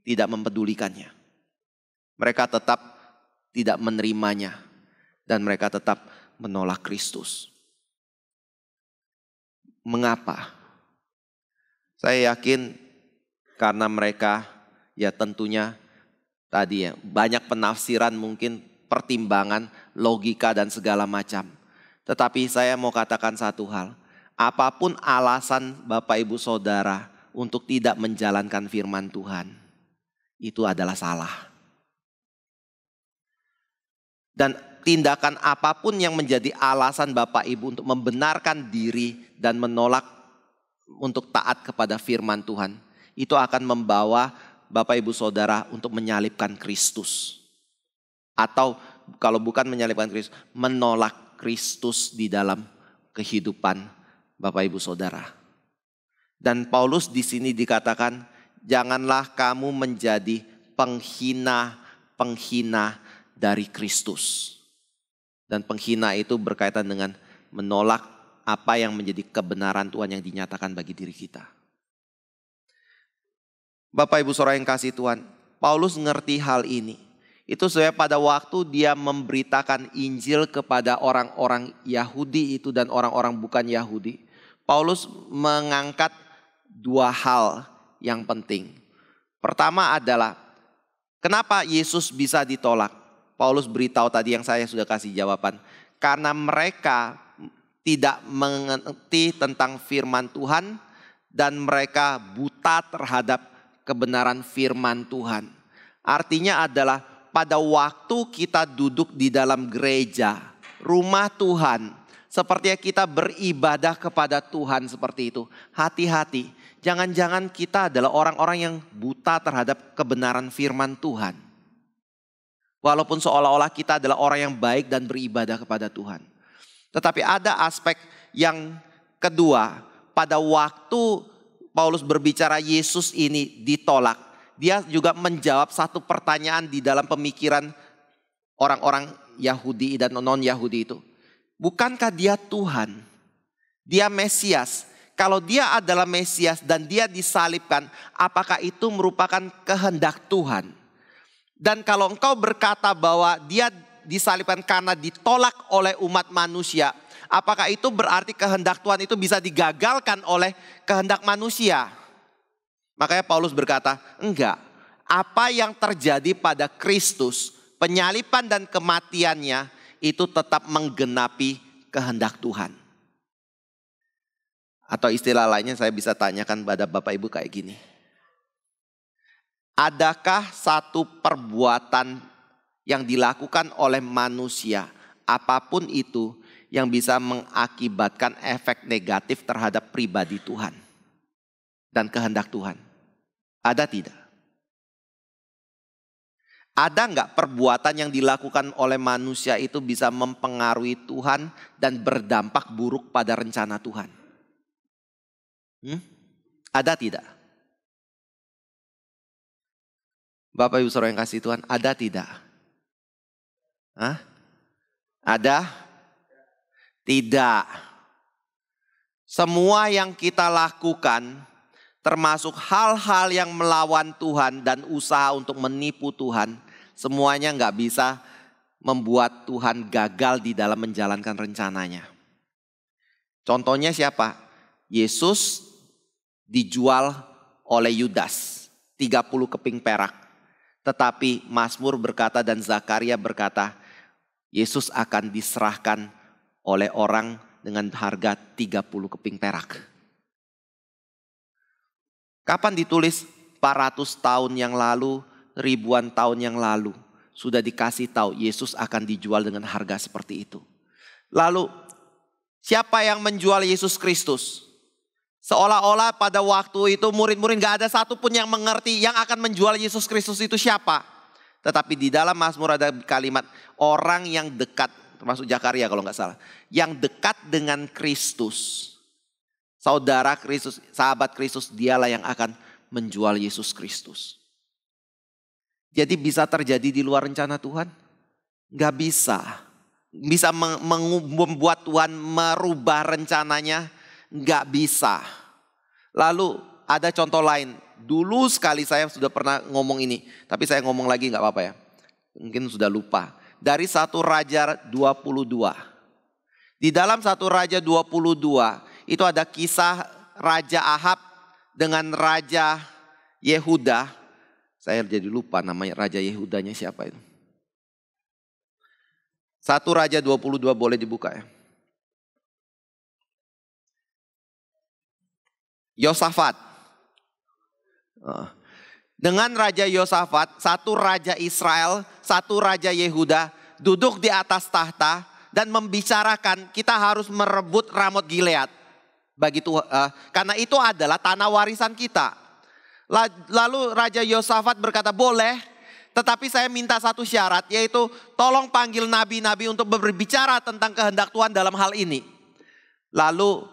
tidak mempedulikannya. Mereka tetap tidak menerimanya dan mereka tetap menolak Kristus. Mengapa? Saya yakin karena mereka ya tentunya tadi ya banyak penafsiran, mungkin pertimbangan, logika dan segala macam. Tetapi saya mau katakan satu hal. apapun alasan Bapak Ibu Saudara untuk tidak menjalankan firman Tuhan, itu adalah salah. Dan tindakan apapun yang menjadi alasan Bapak Ibu untuk membenarkan diri dan menolak untuk taat kepada firman Tuhan, itu akan membawa Bapak Ibu Saudara untuk menyalibkan Kristus. Atau kalau bukan menyalibkan Kristus, menolak Kristus di dalam kehidupan Bapak Ibu Saudara. Dan Paulus di sini dikatakan, janganlah kamu menjadi penghina dari Kristus. Dan penghina itu berkaitan dengan menolak apa yang menjadi kebenaran Tuhan yang dinyatakan bagi diri kita. Bapak Ibu Saudara yang kasih Tuhan, Paulus ngerti hal ini. Itu sebabnya pada waktu dia memberitakan Injil kepada orang-orang Yahudi itu dan orang-orang bukan Yahudi, Paulus mengangkat dua hal yang penting. Pertama adalah, kenapa Yesus bisa ditolak? Paulus beritahu tadi yang saya sudah kasih jawaban. Karena mereka tidak mengerti tentang firman Tuhan dan mereka buta terhadap kebenaran firman Tuhan. Artinya adalah pada waktu kita duduk di dalam gereja, rumah Tuhan, sepertinya kita beribadah kepada Tuhan seperti itu. Hati-hati, jangan-jangan kita adalah orang-orang yang buta terhadap kebenaran firman Tuhan. Walaupun seolah-olah kita adalah orang yang baik dan beribadah kepada Tuhan. Tetapi ada aspek yang kedua, pada waktu Paulus berbicara Yesus ini ditolak, dia juga menjawab satu pertanyaan di dalam pemikiran orang-orang Yahudi dan non-Yahudi itu. Bukankah dia Tuhan? Dia Mesias. Kalau dia adalah Mesias dan dia disalibkan, apakah itu merupakan kehendak Tuhan? Dan kalau engkau berkata bahwa dia disalibkan karena ditolak oleh umat manusia, apakah itu berarti kehendak Tuhan itu bisa digagalkan oleh kehendak manusia? Makanya Paulus berkata, enggak. Apa yang terjadi pada Kristus, penyaliban dan kematiannya, itu tetap menggenapi kehendak Tuhan. Atau istilah lainnya saya bisa tanyakan pada Bapak Ibu kayak gini. Adakah satu perbuatan yang dilakukan oleh manusia, apapun itu, yang bisa mengakibatkan efek negatif terhadap pribadi Tuhan dan kehendak Tuhan? Ada tidak? Ada enggak perbuatan yang dilakukan oleh manusia itu bisa mempengaruhi Tuhan dan berdampak buruk pada rencana Tuhan? Ada tidak? Bapak Ibu Saudara yang kasih Tuhan, ada tidak? Ada? Tidak. Semua yang kita lakukan, termasuk hal-hal yang melawan Tuhan dan usaha untuk menipu Tuhan, semuanya nggak bisa membuat Tuhan gagal di dalam menjalankan rencananya. Contohnya siapa? Yesus dijual oleh Yudas 30 keping perak. Tetapi Mazmur berkata dan Zakaria berkata, Yesus akan diserahkan oleh orang dengan harga 30 keping perak. Kapan ditulis? 400 tahun yang lalu, ribuan tahun yang lalu. Sudah dikasih tahu Yesus akan dijual dengan harga seperti itu. Lalu siapa yang menjual Yesus Kristus? Seolah-olah pada waktu itu murid-murid gak ada satupun yang mengerti yang akan menjual Yesus Kristus itu siapa. Tetapi di dalam Mazmur ada kalimat orang yang dekat, termasuk Zakaria kalau gak salah. Yang dekat dengan Kristus. Saudara Kristus, sahabat Kristus, dialah yang akan menjual Yesus Kristus. Jadi bisa terjadi di luar rencana Tuhan? Gak bisa. Bisa membuat Tuhan merubah rencananya? Gak bisa. Lalu ada contoh lain. Dulu sekali saya sudah pernah ngomong ini. Tapi saya ngomong lagi gak apa-apa ya. Mungkin sudah lupa. Dari 1 Raja 22. Di dalam 1 Raja 22. Itu ada kisah Raja Ahab dengan Raja Yehuda. Saya jadi lupa namanya Raja Yehudanya siapa itu. 1 Raja 22 boleh dibuka ya. Yosafat. Dengan Raja Yosafat, satu raja Israel, satu raja Yehuda duduk di atas tahta dan membicarakan kita harus merebut Ramot Gilead. Karena itu adalah tanah warisan kita. Lalu Raja Yosafat berkata, boleh, tetapi saya minta satu syarat, yaitu tolong panggil nabi-nabi untuk berbicara tentang kehendak Tuhan dalam hal ini. Lalu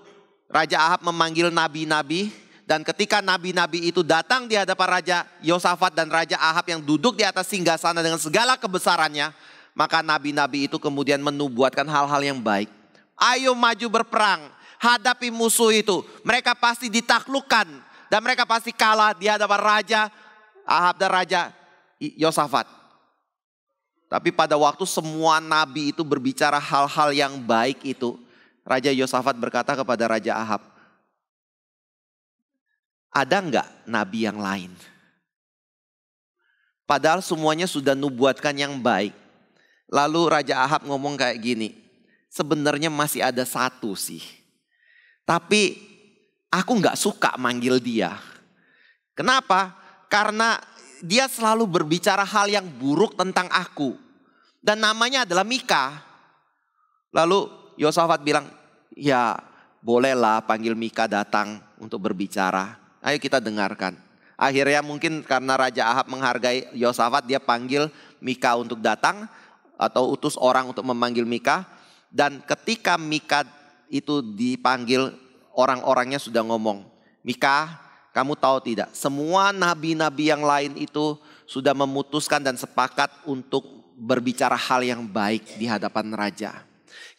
Raja Ahab memanggil nabi-nabi, dan ketika nabi-nabi itu datang di hadapan Raja Yosafat dan Raja Ahab yang duduk di atas singgasana dengan segala kebesarannya, maka nabi-nabi itu kemudian menubuatkan hal-hal yang baik. Ayo maju berperang, hadapi musuh itu. Mereka pasti ditaklukkan dan mereka pasti kalah di hadapan Raja Ahab dan Raja Yosafat. Tapi pada waktu semua nabi itu berbicara hal-hal yang baik itu, Raja Yosafat berkata kepada Raja Ahab, ada enggak nabi yang lain? Padahal semuanya sudah nubuatkan yang baik. Lalu Raja Ahab ngomong kayak gini, sebenarnya masih ada satu sih. Tapi aku enggak suka manggil dia. Kenapa? Karena dia selalu berbicara hal yang buruk tentang aku. Dan namanya adalah Mika. Lalu Yosafat bilang, ya bolehlah panggil Mika datang untuk berbicara. Ayo kita dengarkan. Akhirnya mungkin karena Raja Ahab menghargai Yosafat, dia panggil Mika untuk datang atau utus orang untuk memanggil Mika. Dan ketika Mika itu dipanggil, orang-orangnya sudah ngomong, Mika, kamu tahu tidak, semua nabi-nabi yang lain itu sudah memutuskan dan sepakat untuk berbicara hal yang baik di hadapan raja.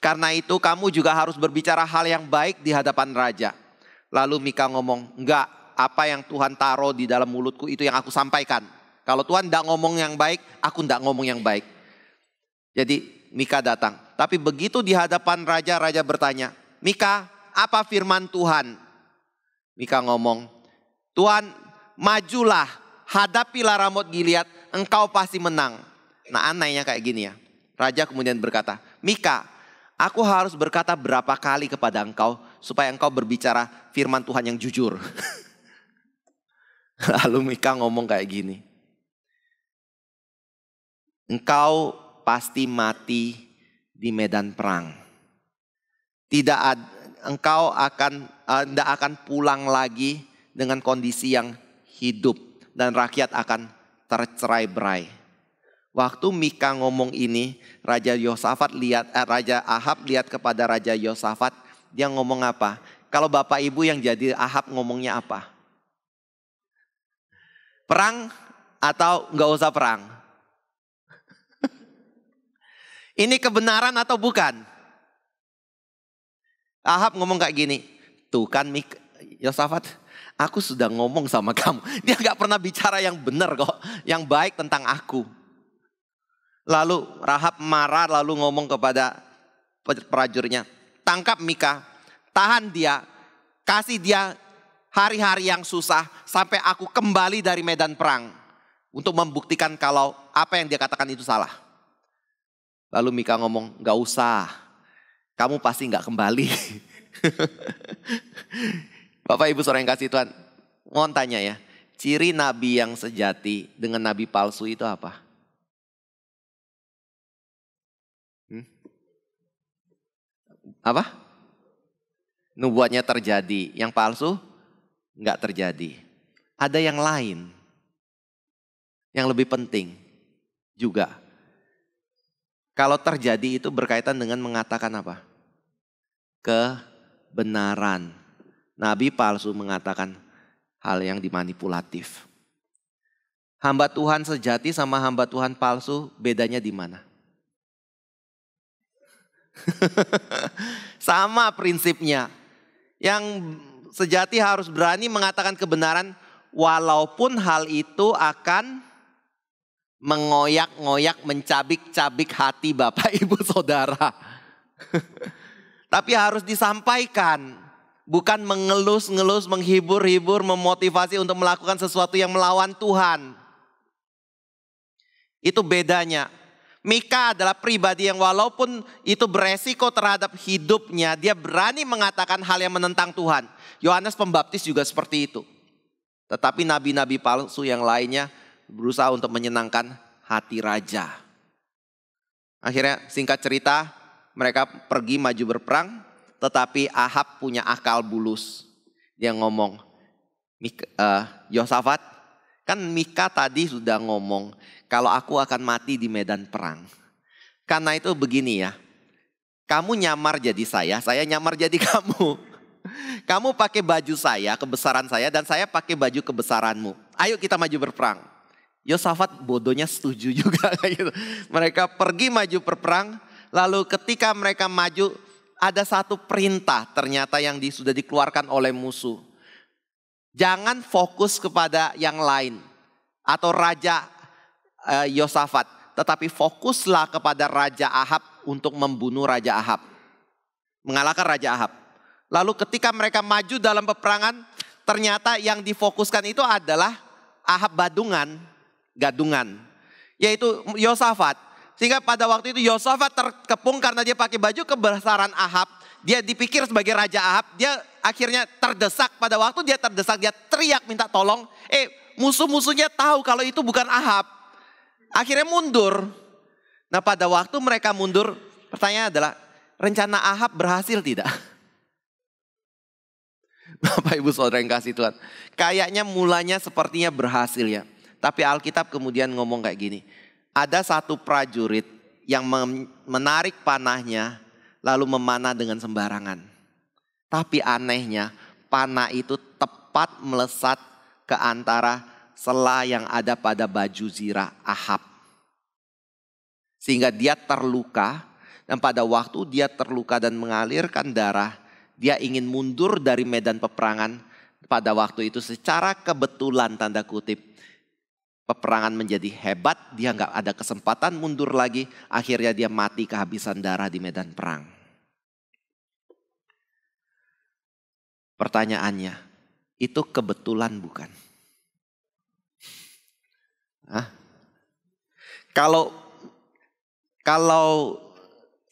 Karena itu kamu juga harus berbicara hal yang baik di hadapan raja. Lalu Mika ngomong, enggak, apa yang Tuhan taruh di dalam mulutku itu yang aku sampaikan. Kalau Tuhan enggak ngomong yang baik, aku enggak ngomong yang baik. Jadi Mika datang. Tapi begitu di hadapan raja, raja bertanya, Mika, apa firman Tuhan? Mika ngomong, Tuhan, majulah, hadapilah Ramot Gilead, engkau pasti menang. Nah, anehnya kayak gini ya. Raja kemudian berkata, Mika, aku harus berkata berapa kali kepada engkau supaya engkau berbicara firman Tuhan yang jujur. Lalu Mika ngomong kayak gini, engkau pasti mati di medan perang. Engkau tidak akan pulang lagi dengan kondisi yang hidup dan rakyat akan tercerai-berai. Waktu Mika ngomong ini, Raja Ahab lihat kepada Raja Yosafat, dia ngomong apa? Kalau Bapak Ibu yang jadi Ahab ngomongnya apa? Perang atau enggak usah perang? Ini kebenaran atau bukan? Ahab ngomong kayak gini, tuh kan Yosafat, aku sudah ngomong sama kamu. Dia gak pernah bicara yang benar kok, yang baik tentang aku. Lalu Rahab marah lalu ngomong kepada prajuritnya, tangkap Mika, tahan dia, kasih dia hari-hari yang susah sampai aku kembali dari medan perang. Untuk membuktikan kalau apa yang dia katakan itu salah. Lalu Mika ngomong, gak usah, kamu pasti gak kembali. Bapak Ibu saudara yang kasih Tuhan, mohon tanya ya, ciri nabi yang sejati dengan nabi palsu itu apa? Apa? Nubuatnya terjadi, yang palsu enggak terjadi. Ada yang lain, yang lebih penting juga. Kalau terjadi itu berkaitan dengan mengatakan apa? Kebenaran. Nabi palsu mengatakan hal yang dimanipulatif. Hamba Tuhan sejati sama hamba Tuhan palsu bedanya di mana? Sama prinsipnya. Yang sejati harus berani mengatakan kebenaran walaupun hal itu akan mengoyak-ngoyak, mencabik-cabik hati Bapak Ibu Saudara. Tapi harus disampaikan. Bukan mengelus-ngelus, menghibur-hibur, memotivasi untuk melakukan sesuatu yang melawan Tuhan. Itu bedanya. Mika adalah pribadi yang walaupun itu beresiko terhadap hidupnya, dia berani mengatakan hal yang menentang Tuhan. Yohanes Pembaptis juga seperti itu. Tetapi nabi-nabi palsu yang lainnya berusaha untuk menyenangkan hati raja. Akhirnya singkat cerita, mereka pergi maju berperang, tetapi Ahab punya akal bulus. Dia ngomong, Yosafat, kan Mika tadi sudah ngomong, kalau aku akan mati di medan perang. Karena itu begini ya, kamu nyamar jadi saya nyamar jadi kamu. Kamu pakai baju saya, kebesaran saya, dan saya pakai baju kebesaranmu. Ayo kita maju berperang. Yosafat bodohnya setuju juga. Gitu. Mereka pergi maju berperang, lalu ketika mereka maju, ada satu perintah ternyata yang sudah dikeluarkan oleh musuh. Jangan fokus kepada yang lain atau Raja Yosafat. Tetapi fokuslah kepada Raja Ahab untuk membunuh Raja Ahab. Mengalahkan Raja Ahab. Lalu ketika mereka maju dalam peperangan, ternyata yang difokuskan itu adalah Ahab gadungan. Yaitu Yosafat. Sehingga pada waktu itu Yosafat terkepung karena dia pakai baju kebesaran Ahab. Dia dipikir sebagai Raja Ahab. Dia akhirnya terdesak. Pada waktu dia terdesak, dia teriak minta tolong. Musuh-musuhnya tahu kalau itu bukan Ahab. Akhirnya mundur. Nah pada waktu mereka mundur, pertanyaan adalah, rencana Ahab berhasil tidak? Bapak Ibu Saudara yang kasih Tuhan. Kayaknya mulanya sepertinya berhasil ya. Tapi Alkitab kemudian ngomong kayak gini. Ada satu prajurit yang menarik panahnya lalu memanah dengan sembarangan. Tapi anehnya panah itu tepat melesat ke antara sela yang ada pada baju zirah Ahab. Sehingga dia terluka, dan pada waktu dia terluka dan mengalirkan darah, dia ingin mundur dari medan peperangan. Pada waktu itu secara kebetulan tanda kutip, peperangan menjadi hebat, dia nggak ada kesempatan mundur lagi. Akhirnya dia mati kehabisan darah di medan perang. Pertanyaannya, itu kebetulan bukan? Hah? Kalau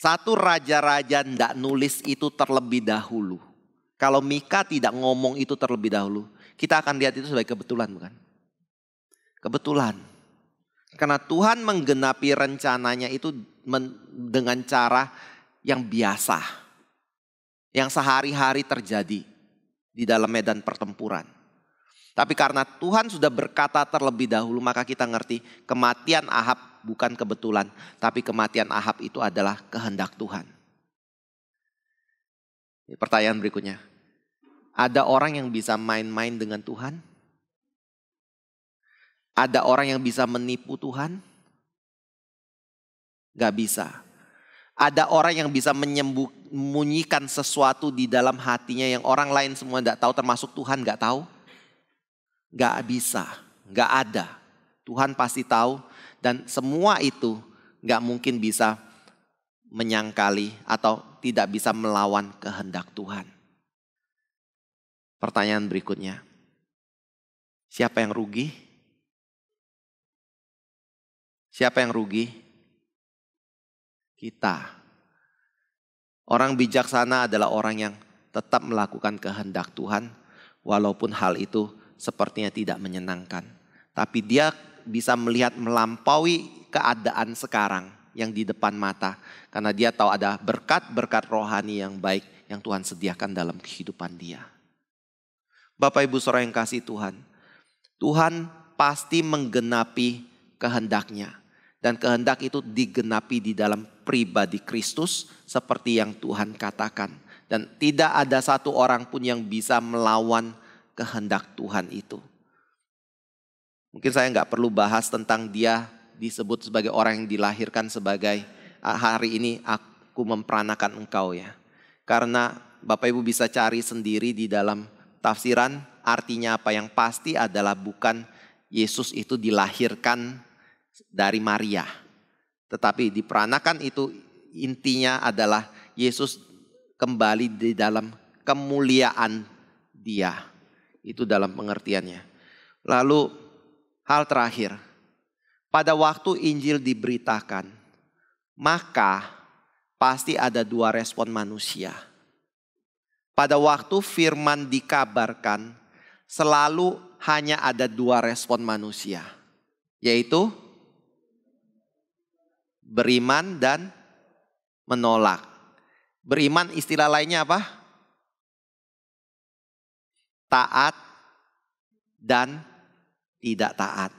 satu raja-raja ndak nulis itu terlebih dahulu. Kalau Mika tidak ngomong itu terlebih dahulu, kita akan lihat itu sebagai kebetulan bukan? Kebetulan. Karena Tuhan menggenapi rencananya itu dengan cara yang biasa. Yang sehari-hari terjadi di dalam medan pertempuran. Tapi karena Tuhan sudah berkata terlebih dahulu, maka kita ngerti kematian Ahab bukan kebetulan. Tapi kematian Ahab itu adalah kehendak Tuhan. Ini pertanyaan berikutnya. Ada orang yang bisa main-main dengan Tuhan? Ada orang yang bisa menipu Tuhan? Gak bisa. Ada orang yang bisa menyembunyikan sesuatu di dalam hatinya yang orang lain semua gak tahu, termasuk Tuhan gak tahu? Gak bisa, gak ada. Tuhan pasti tahu dan semua itu gak mungkin bisa menyangkali atau tidak bisa melawan kehendak Tuhan. Pertanyaan berikutnya, siapa yang rugi? Siapa yang rugi? Kita. Orang bijaksana adalah orang yang tetap melakukan kehendak Tuhan walaupun hal itu sepertinya tidak menyenangkan. Tapi dia bisa melihat melampaui keadaan sekarang yang di depan mata. Karena dia tahu ada berkat-berkat rohani yang baik yang Tuhan sediakan dalam kehidupan dia. Bapak Ibu Saudara yang kasih Tuhan. Tuhan pasti menggenapi kehendaknya. Dan kehendak itu digenapi di dalam pribadi Kristus seperti yang Tuhan katakan. Dan tidak ada satu orang pun yang bisa melawan kehendak Tuhan itu. Mungkin saya nggak perlu bahas tentang dia disebut sebagai orang yang dilahirkan sebagai hari ini aku memperanakan engkau ya. Karena Bapak Ibu bisa cari sendiri di dalam tafsiran artinya apa yang pasti adalah bukan Yesus itu dilahirkan dari Maria. Tetapi diperanakan itu intinya adalah Yesus kembali di dalam kemuliaan dia. Itu dalam pengertiannya. Lalu hal terakhir. Pada waktu Injil diberitakan. maka pasti ada dua respon manusia. Pada waktu firman dikabarkan, selalu hanya ada dua respon manusia, yaitu beriman dan menolak. Beriman istilah lainnya apa? Taat dan tidak taat.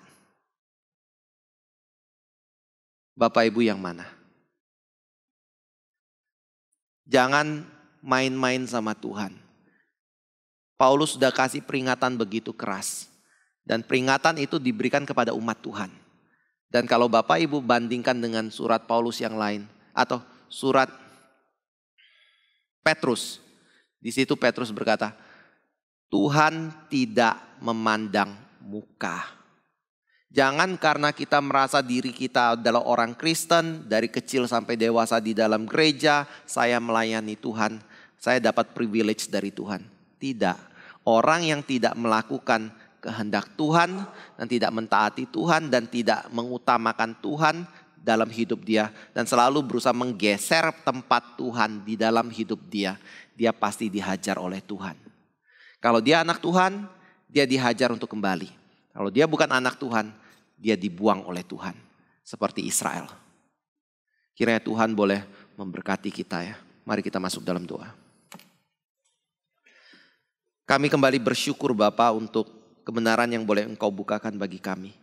Bapak Ibu yang mana? Jangan main-main sama Tuhan. Paulus sudah kasih peringatan begitu keras. Dan peringatan itu diberikan kepada umat Tuhan. Dan kalau Bapak Ibu bandingkan dengan surat Paulus yang lain, atau surat Petrus. Di situ Petrus berkata, Tuhan tidak memandang muka. Jangan karena kita merasa diri kita adalah orang Kristen, dari kecil sampai dewasa di dalam gereja, saya melayani Tuhan, saya dapat privilege dari Tuhan. Tidak. Orang yang tidak melakukan kehendak Tuhan dan tidak mentaati Tuhan dan tidak mengutamakan Tuhan dalam hidup dia dan selalu berusaha menggeser tempat Tuhan di dalam hidup dia, dia pasti dihajar oleh Tuhan. Kalau dia anak Tuhan, dia dihajar untuk kembali. Kalau dia bukan anak Tuhan, dia dibuang oleh Tuhan. Seperti Israel. Kiranya Tuhan boleh memberkati kita ya. Mari kita masuk dalam doa. Kami kembali bersyukur Bapa untuk kebenaran yang boleh Engkau bukakan bagi kami.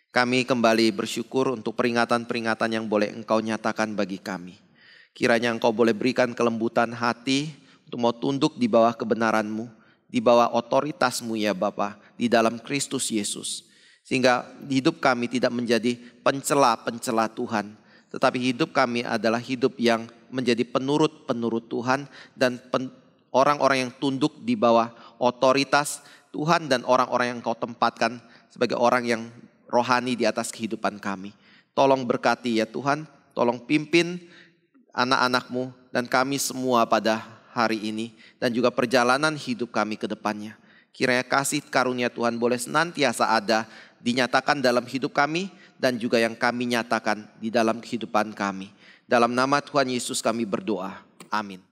Kami kembali bersyukur untuk peringatan-peringatan yang boleh Engkau nyatakan bagi kami. Kiranya Engkau boleh berikan kelembutan hati untuk mau tunduk di bawah kebenaran-Mu, di bawah otoritas-Mu ya Bapa, di dalam Kristus Yesus. Sehingga hidup kami tidak menjadi pencela-pencela Tuhan, tetapi hidup kami adalah hidup yang menjadi penurut-penurut Tuhan dan orang-orang yang tunduk di bawah otoritas Tuhan dan orang-orang yang Kau tempatkan sebagai orang yang rohani di atas kehidupan kami. Tolong berkati ya Tuhan, tolong pimpin anak-anak-Mu dan kami semua pada hari ini dan juga perjalanan hidup kami ke depannya. Kiranya kasih karunia Tuhan boleh senantiasa ada, dinyatakan dalam hidup kami dan juga yang kami nyatakan di dalam kehidupan kami. Dalam nama Tuhan Yesus kami berdoa. Amin.